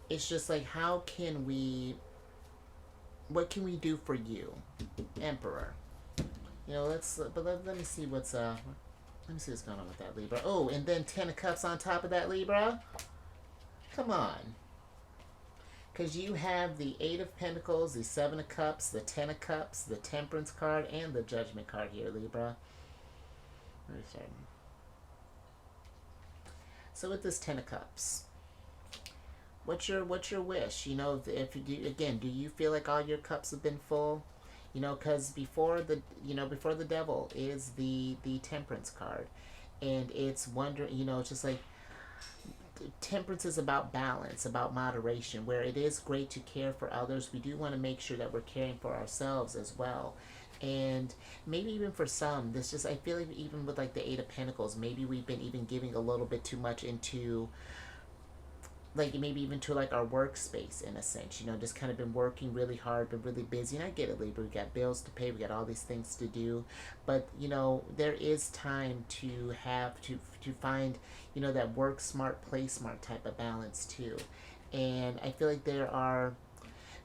it's just like, what can we do for you, Emperor? You know, let me see let me see what's going on with that, Libra. Oh, and then 10 of Cups on top of that, Libra. Come on. Because you have the 8 of Pentacles, the 7 of Cups, the 10 of Cups, the Temperance card, and the Judgment card here, Libra. So with this 10 of Cups, what's your wish? You know, if you do, again, do you feel like all your cups have been full? You know, because before the Devil is the Temperance card, and it's wondering, you know, it's just like temperance is about balance, about moderation. Where it is great to care for others, we do want to make sure that we're caring for ourselves as well. And maybe even for some, this just, I feel like even with like the 8 of Pentacles, maybe we've been even giving a little bit too much into, like, maybe even to like our workspace in a sense, you know, just kind of been working really hard, been really busy. And I get it, Libra, we got bills to pay, we got all these things to do, but you know, there is time to have to find, you know, that work smart, play smart type of balance too. And I feel like there are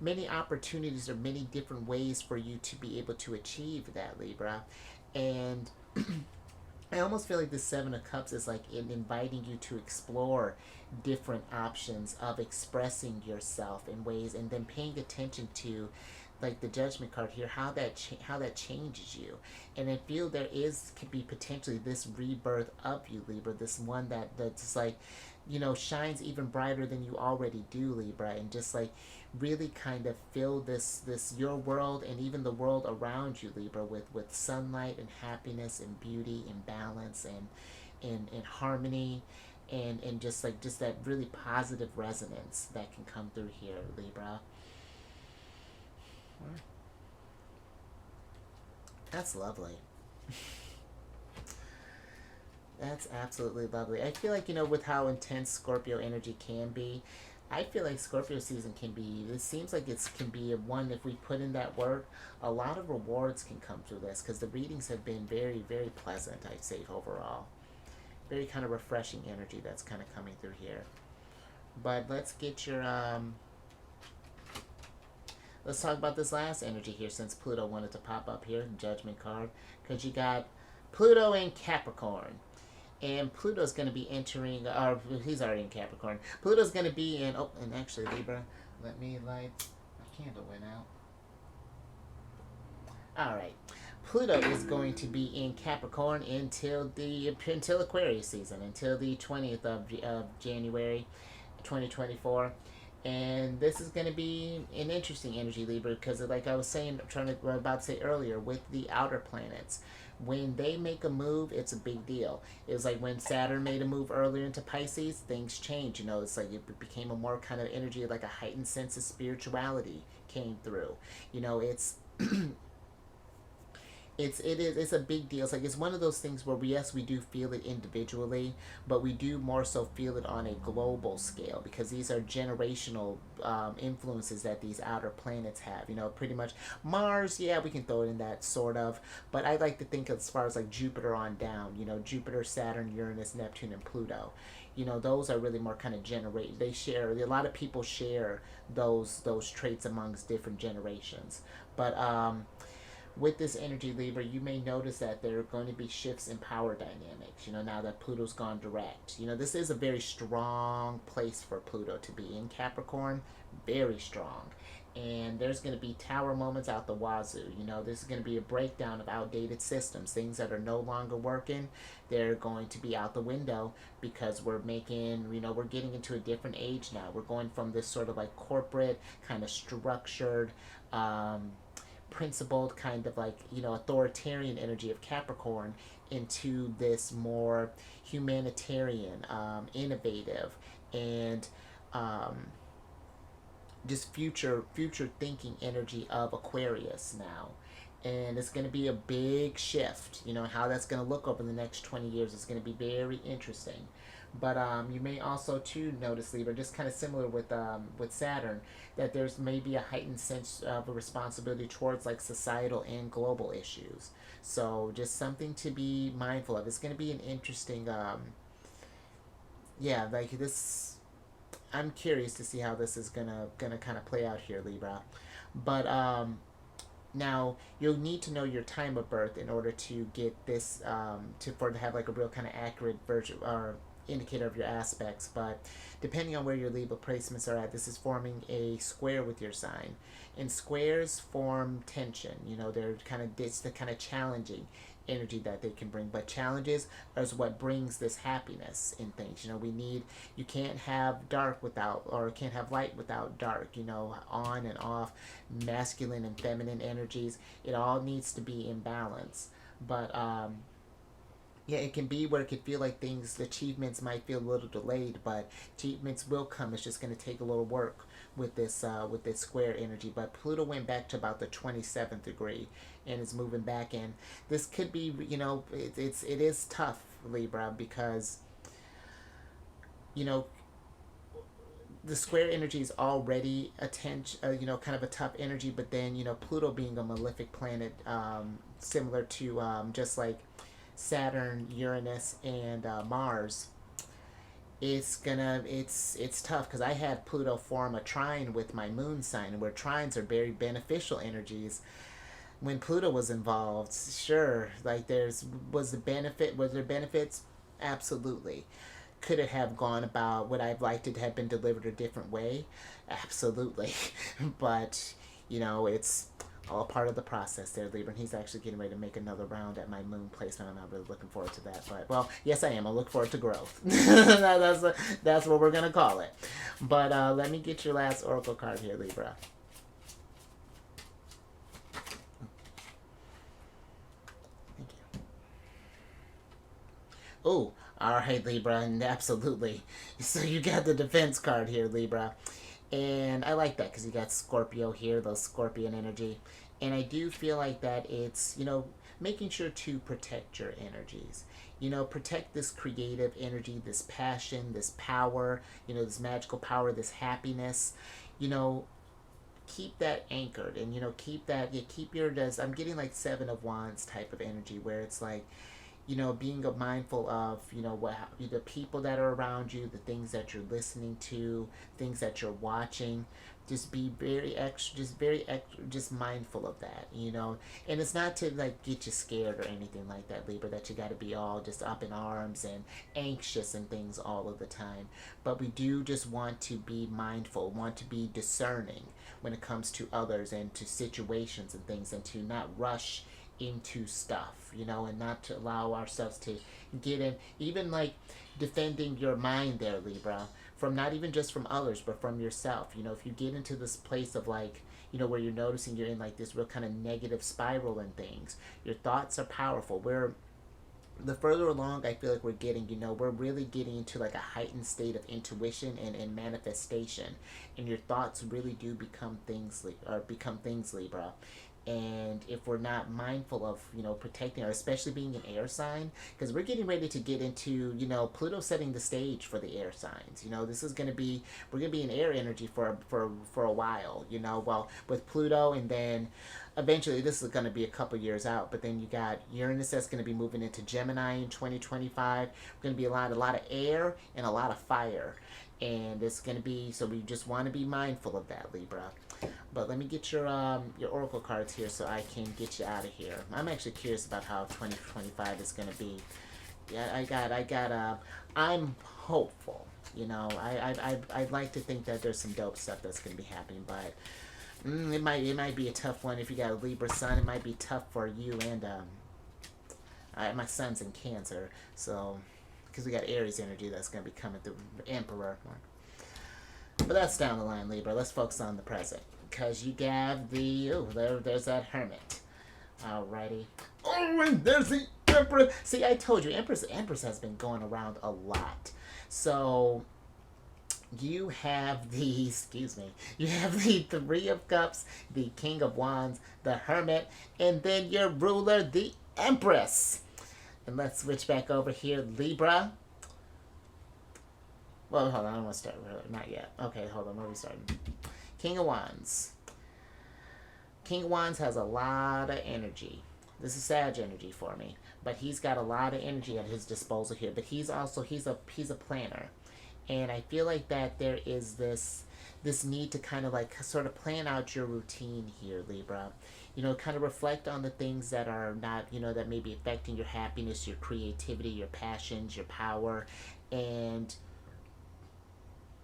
many opportunities or many different ways for you to be able to achieve that, Libra. And I almost feel like the 7 of Cups is like inviting you to explore different options of expressing yourself in ways, and then paying attention to, like the Judgment card here, how that changes you. And I feel could be potentially this rebirth of you, Libra, this one that's like, you know, shines even brighter than you already do, Libra, and just like really kind of fill this your world and even the world around you, Libra, with sunlight and happiness and beauty and balance and harmony, and just that really positive resonance that can come through here, Libra. That's lovely. That's absolutely lovely. I feel like, you know, with how intense Scorpio energy can be, I feel like Scorpio season it seems like it can be a one, if we put in that work, a lot of rewards can come through this, because the readings have been very, very pleasant, I'd say, overall. Very kind of refreshing energy that's kind of coming through here. But let's get your, let's talk about this last energy here, since Pluto wanted to pop up here, Judgment card, because you got Pluto in Capricorn. And Pluto's going to be entering, or he's already in Capricorn. Pluto's going to be in, oh, and actually, Libra, let me light, my candle went out. Alright. Pluto is going to be in Capricorn until Aquarius season, until the 20th of January 2024. And this is going to be an interesting energy, Libra, because like I was saying, about to say earlier, with the outer planets, when they make a move, it's a big deal. It was like when Saturn made a move earlier into Pisces, things changed. You know, it's like it became a more kind of energy, like a heightened sense of spirituality came through. You know, It's a big deal. It's like it's one of those things where we do feel it individually, but we do more so feel it on a global scale because these are generational influences that these outer planets have. You know, pretty much Mars. Yeah, we can throw it in that sort of, but I like to think as far as like Jupiter on down. You know, Jupiter, Saturn, Uranus, Neptune, and Pluto. You know, those are really more kind of generate. They share. A lot of people share those traits amongst different generations, but with this energy, Libra, you may notice that there are going to be shifts in power dynamics, you know, now that Pluto's gone direct. You know, this is a very strong place for Pluto to be in Capricorn, very strong. And there's going to be tower moments out the wazoo. You know, this is going to be a breakdown of outdated systems. Things that are no longer working, they're going to be out the window because we're making, you know, we're getting into a different age now. We're going from this sort of like corporate, kind of structured, principled kind of like, you know, authoritarian energy of Capricorn into this more humanitarian, innovative, and just future thinking energy of Aquarius now. And it's going to be a big shift. You know, how that's going to look over the next 20 years is going to be very interesting. But you may also too notice, Libra, just kind of similar with Saturn, that there's maybe a heightened sense of a responsibility towards like societal and global issues. So just something to be mindful of. It's going to be an interesting, yeah, like this. I'm curious to see how this is gonna kind of play out here, Libra. But now you'll need to know your time of birth in order to get this to have like a real kind of accurate version or indicator of your aspects. But depending on where your Libra placements are at, this is forming a square with your sign, and squares form tension. You know, they're kind of it's the kind of challenging energy that they can bring, but challenges is what brings this happiness in things. You know, you can't have dark without, or can't have light without dark. You know, on and off, masculine and feminine energies, it all needs to be in balance. But yeah, it can be where it could feel like things, achievements might feel a little delayed, but achievements will come. It's just going to take a little work with this square energy. But Pluto went back to about the 27th degree and is moving back in. This could be, you know, it is tough, Libra, because, you know, the square energy is already a you know, kind of a tough energy, but then, you know, Pluto being a malefic planet, similar to just like Saturn, Uranus, and Mars, it's tough because I had Pluto form a trine with my moon sign, where trines are very beneficial energies. When Pluto was involved, sure, like was there benefits? Absolutely. Could it have gone about, would I have liked it to have been delivered a different way? Absolutely. But, you know, it's all part of the process there, Libra. And he's actually getting ready to make another round at my moon placement. I'm not really looking forward to that. But, well, yes, I am. I look forward to growth. That's what we're going to call it. But let me get your last oracle card here, Libra. Thank you. Oh, all right, Libra, and absolutely. So you got the defense card here, Libra. And I like that because you got Scorpio here, the Scorpion energy. And I do feel like that it's, you know, making sure to protect your energies. You know, protect this creative energy, this passion, this power, you know, this magical power, this happiness. You know, keep that anchored, and, you know, keep that, yeah, keep your, I'm getting like Seven of Wands type of energy where it's like, you know, being mindful of, you know, what the people that are around you, the things that you're listening to, things that you're watching. Just be very extra, just mindful of that, you know. And it's not to like get you scared or anything like that, Libra, that you got to be all just up in arms and anxious and things all of the time. But we do just want to be mindful, want to be discerning when it comes to others and to situations and things, and to not rush into stuff, you know, and not to allow ourselves to get in, even like defending your mind there, Libra, from not even just from others, but from yourself. You know, if you get into this place of like, you know, where you're noticing you're in like this real kind of negative spiral and things, your thoughts are powerful. The further along I feel like we're getting, you know, we're really getting into like a heightened state of intuition and manifestation. And your thoughts really do become things, Libra. And if we're not mindful of, you know, protecting, or especially being an air sign, because we're getting ready to get into, you know, Pluto setting the stage for the air signs. You know, this is going to be, we're going to be in air energy for a while, you know, well, with Pluto, and then eventually this is going to be a couple years out, but then you got Uranus that's going to be moving into Gemini in 2025. Going to be a lot of air and a lot of fire, and it's going to be, so we just want to be mindful of that, Libra. But let me get your oracle cards here so I can get you out of here. I'm actually curious about how 2025 is going to be. Yeah, I'm hopeful. You know, I'd like to think that there's some dope stuff that's going to be happening, but it might be a tough one. If you got a Libra sun, it might be tough for you. And my son's in Cancer, so because we got Aries energy that's going to be coming through, Emperor. But that's down the line, Libra. Let's focus on the present, because you have the, there's that Hermit. Alrighty. Oh, and there's the Empress. See, I told you, Empress has been going around a lot. So you have the, you have the Three of Cups, the King of Wands, the Hermit, and then your ruler, the Empress. And let's switch back over here, Libra. Well, hold on, I don't want to start. Not yet. Okay, hold on, where are we starting? King of Wands. King of Wands has a lot of energy. This is Sag energy for me, but he's got a lot of energy at his disposal here. But he's also, he's a planner, and I feel like that there is this need to kind of like sort of plan out your routine here, Libra. You know, kind of reflect on the things that are not, you know, that may be affecting your happiness, your creativity, your passions, your power, and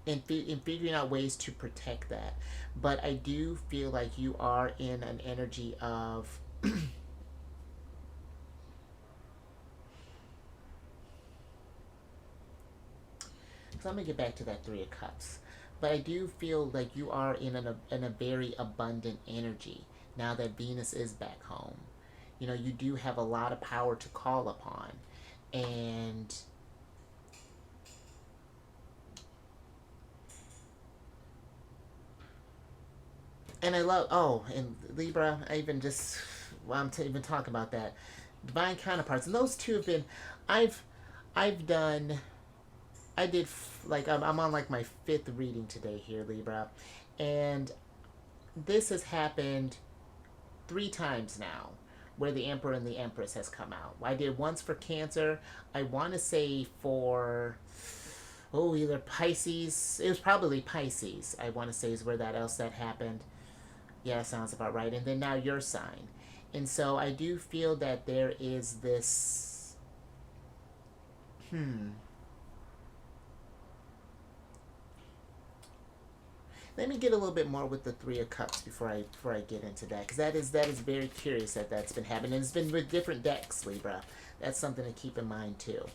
in figuring out ways to protect that. But I do feel like you are in an energy of so let me get back to that Three of Cups. But I do feel like you are in a very abundant energy now that Venus is back home. You know, you do have a lot of power to call upon. And I love, and Libra, I even just, well, I'm even talking about that. Divine counterparts. And those two have been, I've done, I'm on like my 5th reading today here, Libra. And this has happened 3 times now, where the Emperor and the Empress has come out. I did once for Cancer. I want to say for, either Pisces. It was probably Pisces, I want to say, is where that happened. Yeah, that sounds about right. And then now your sign. And so I do feel that there is this, Let me get a little bit more with the Three of Cups before I get into that, because that is very curious that's been happening. And it's been with different decks, Libra. That's something to keep in mind too.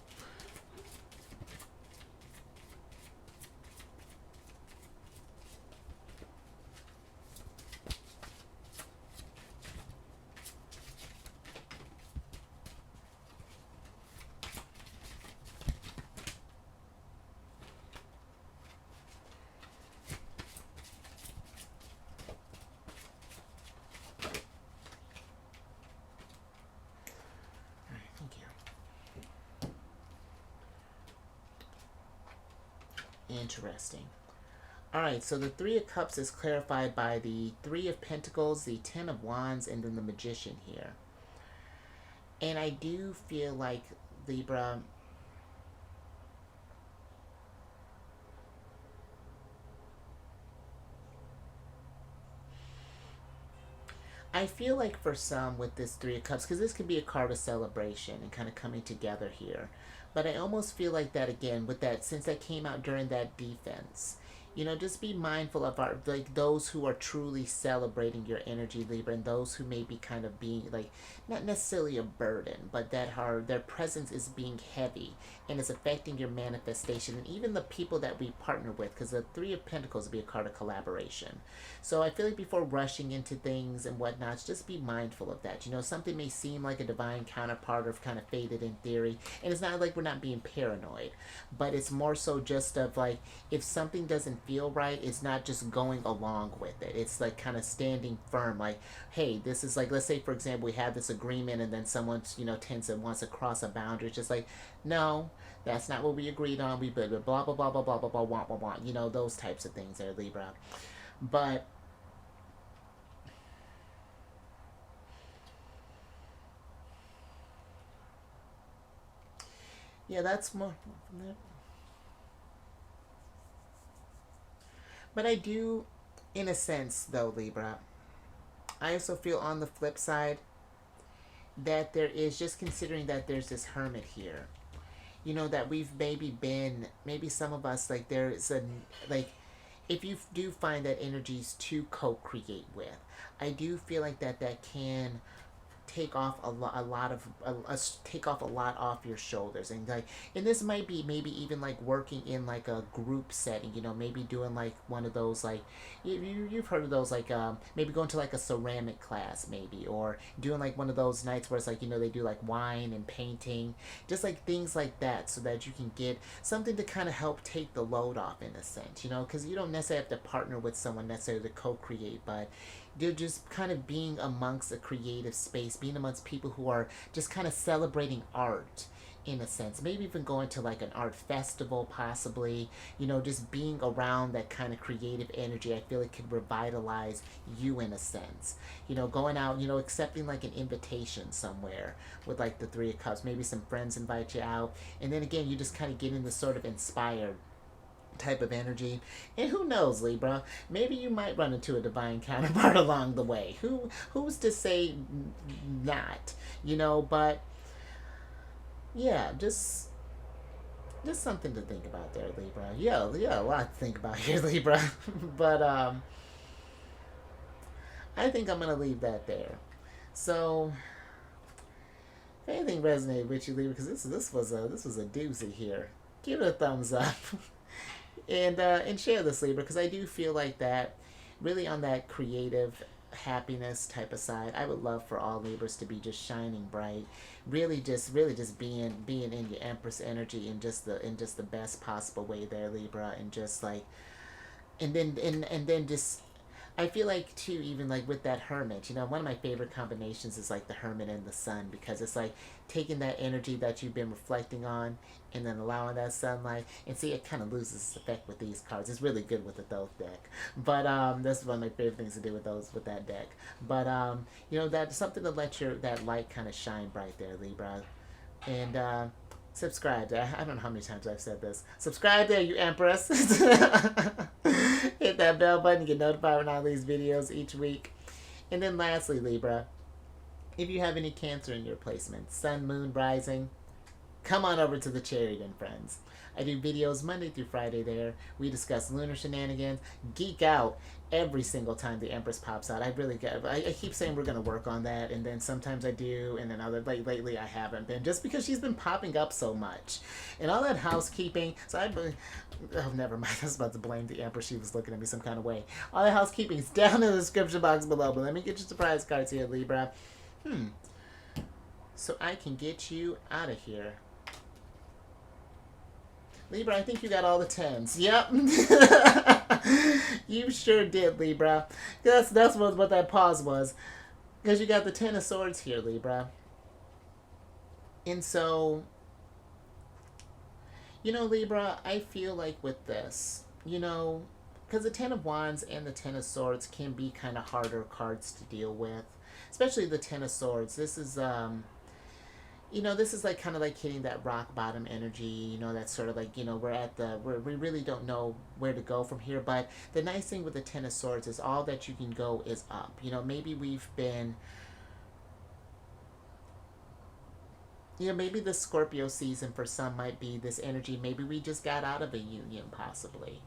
Interesting. Alright, so the Three of Cups is clarified by the Three of Pentacles, the Ten of Wands, and then the Magician here. And I do feel like, Libra, I feel like for some with this Three of Cups, because this could be a card of celebration and kind of coming together here. But I almost feel like that again with that, since that came out during that defense. You know, just be mindful of those who are truly celebrating your energy, Libra, and those who may be kind of being like, not necessarily a burden, but that their presence is being heavy and is affecting your manifestation, and even the people that we partner with, because the Three of Pentacles will be a card of collaboration. So I feel like before rushing into things and whatnot, just be mindful of that. You know, something may seem like a divine counterpart or kind of faded in theory, and it's not like we're not being paranoid, but it's more so just of like, if something doesn't feel right, it's not just going along with it. It's like kind of standing firm. Like, hey, this is like, let's say for example, we have this agreement, and then someone, tends to wants to cross a boundary. It's just like, no, that's not what we agreed on. We blah blah blah blah blah blah blah blah blah blah blah. Those types of things there, Libra. But yeah, that's more. But I do, in a sense, though, Libra, I also feel on the flip side that there is, just considering that there's this hermit here, that we've maybe some of us, like, there's a, like, if you do find that energies to co-create with, I do feel like that can take off take off a lot off your shoulders, and this might be maybe even like working in like a group setting, maybe doing like one of those, like, you've heard of those, like, maybe going to like a ceramic class, maybe, or doing like one of those nights where it's like, they do like wine and painting, just like things like that, so that you can get something to kind of help take the load off, in a sense, because you don't necessarily have to partner with someone necessarily to co-create, but they're just kind of being amongst a creative space, being amongst people who are just kind of celebrating art, in a sense. Maybe even going to like an art festival, possibly, just being around that kind of creative energy. I feel it could revitalize you, in a sense. Going out, accepting like an invitation somewhere with like the Three of Cups. Maybe some friends invite you out. And then again, you just kind of get in this sort of inspired type of energy, and who knows, Libra, maybe you might run into a divine counterpart along the way. Who's to say not, but yeah, just something to think about there, Libra. Yeah, a lot to think about here, Libra. But I think I'm gonna leave that there. So if anything resonated with you, Libra, because this was a doozy here, give it a thumbs up. And share this, Libra, because I do feel like that really on that creative happiness type of side, I would love for all Libras to be just shining bright, really just being in your Empress energy in just the best possible way there, Libra, and just like, and then just, I feel like too, even like with that hermit, one of my favorite combinations is like the hermit and the sun, because it's like taking that energy that you've been reflecting on and then allowing that sunlight, and see, it kind of loses its effect with these cards. It's really good with the Thoth deck, but that's one of my favorite things to do with that deck. But that's something to let that light kind of shine bright there, Libra. And subscribe. I don't know how many times I've said this. Subscribe there, you Empress. Hit that bell button to get notified when I release videos each week. And then lastly, Libra, if you have any Cancer in your placement, Sun, Moon, Rising, come on over to the Chariot and Friends. I do videos Monday through Friday there. We discuss lunar shenanigans, geek out every single time the Empress pops out. I keep saying we're going to work on that, and then sometimes I do, and then lately I haven't been, just because she's been popping up so much. And all that housekeeping, never mind, I was about to blame the Empress. She was looking at me some kind of way. All the housekeeping is down in the description box below, but let me get your surprise cards here, Libra. So I can get you out of here. Libra, I think you got all the 10s. Yep. You sure did, Libra. That's what that pause was. Because you got the 10 of Swords here, Libra. And so, Libra, I feel like with this, because the 10 of Wands and the 10 of Swords can be kind of harder cards to deal with. Especially the 10 of Swords. This is, this is like kind of like hitting that rock bottom energy, that's sort of like, we really don't know where to go from here. But the nice thing with the 10 of Swords is all that you can go is up. Maybe we've been, maybe the Scorpio season for some might be this energy. Maybe we just got out of a union, possibly.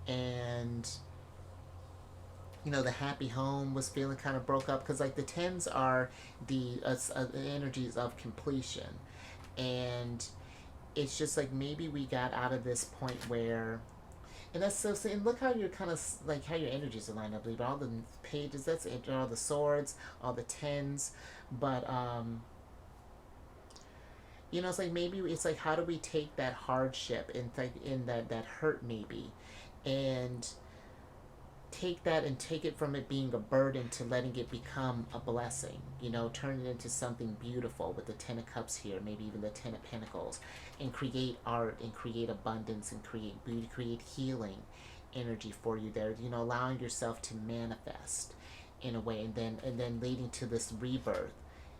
And the happy home was feeling kind of broke up, because like the 10s are the energies of completion, and it's just like maybe we got out of this point where, and that's so, and look how you're kind of like how your energies are lined up, Leave all the pages, that's it, all the swords, all the 10s, but it's like maybe it's like, how do we take that hardship and in that hurt maybe, and take that and take it from it being a burden to letting it become a blessing. Turn it into something beautiful with the Ten of Cups here, maybe even the Ten of Pentacles, and create art and create abundance and create beauty, create healing energy for you there. Allowing yourself to manifest in a way, and then leading to this rebirth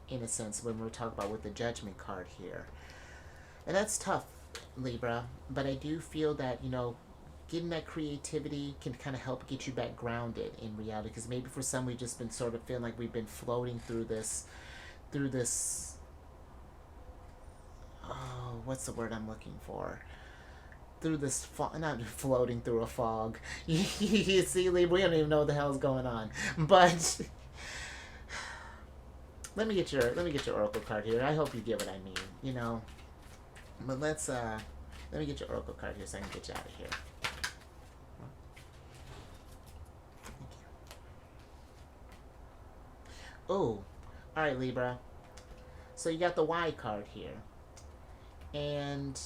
in a sense when we're talking about with the Judgment card here. And that's tough, Libra, but I do feel that, getting that creativity can kind of help get you back grounded in reality, because maybe for some we've just been sort of feeling like we've been floating through this oh, what's the word I'm looking for? Through this fog, not floating through a fog. You see, Libra, we don't even know what the hell is going on. But let me get your oracle card here. I hope you get what I mean, But let me get your oracle card here so I can get you out of here. Oh, all right, Libra. So you got the Y card here, and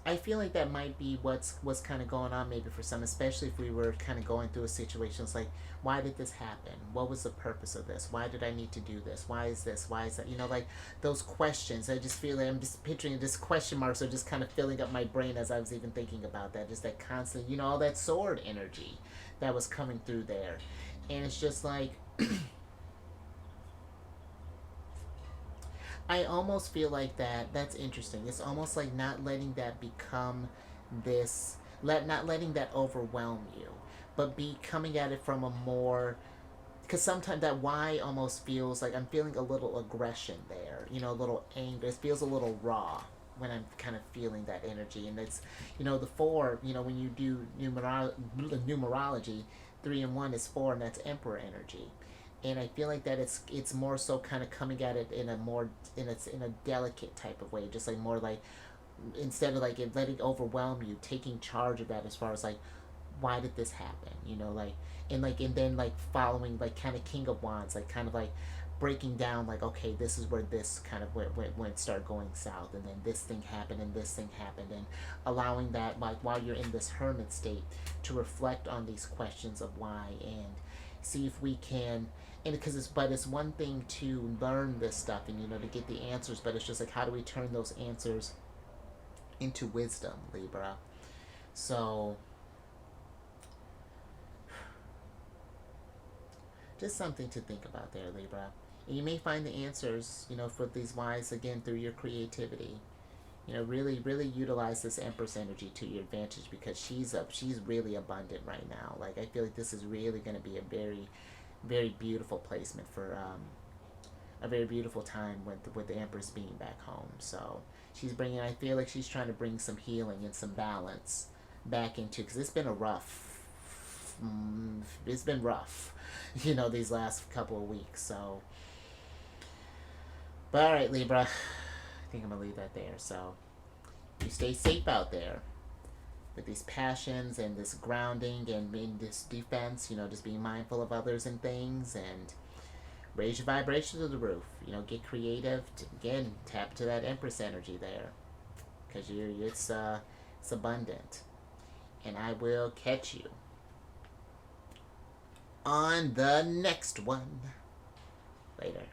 I feel like that might be what's kind of going on maybe for some, especially if we were kind of going through a situation. It's like, why did this happen? What was the purpose of this? Why did I need to do this? Why is this? Why is that? Like those questions. I just feel like I'm just picturing this question marks are just kind of filling up my brain as I was even thinking about that. Just that constant, all that sword energy that was coming through there. And it's just like, I almost feel like that's interesting. It's almost like not letting that become this, not letting that overwhelm you, but be coming at it from a more, because sometimes that why almost feels like I'm feeling a little aggression there, a little anger. It feels a little raw when I'm kind of feeling that energy. And it's, the 4, when you do numerology, 3 and 1 is 4, and that's Emperor energy. And I feel like that it's more so kind of coming at it in a delicate type of way, just like more like, instead of like it letting it overwhelm you, taking charge of that as far as like, why did this happen, and then like following like kind of King of Wands, like kind of like breaking down like, okay, this is where this kind of went start going south, and then this thing happened and this thing happened, and allowing that like while you're in this hermit state to reflect on these questions of why and see if we can. And it's one thing to learn this stuff and to get the answers, but it's just like, how do we turn those answers into wisdom, Libra? So just something to think about there, Libra. And you may find the answers, for these whys again through your creativity. Really, really utilize this Empress energy to your advantage, because she's really abundant right now. Like, I feel like this is really going to be a very, very beautiful placement for a very beautiful time with the Empress being back home. So I feel like she's trying to bring some healing and some balance back into, because it's been rough, these last couple of weeks. So, but all right, Libra, I think I'm gonna leave that there. So you stay safe out there with these passions and this grounding and in this defense, just being mindful of others and things, and raise your vibration to the roof. Get creative. Again, tap to that Empress energy there, because it's abundant. And I will catch you on the next one. Later.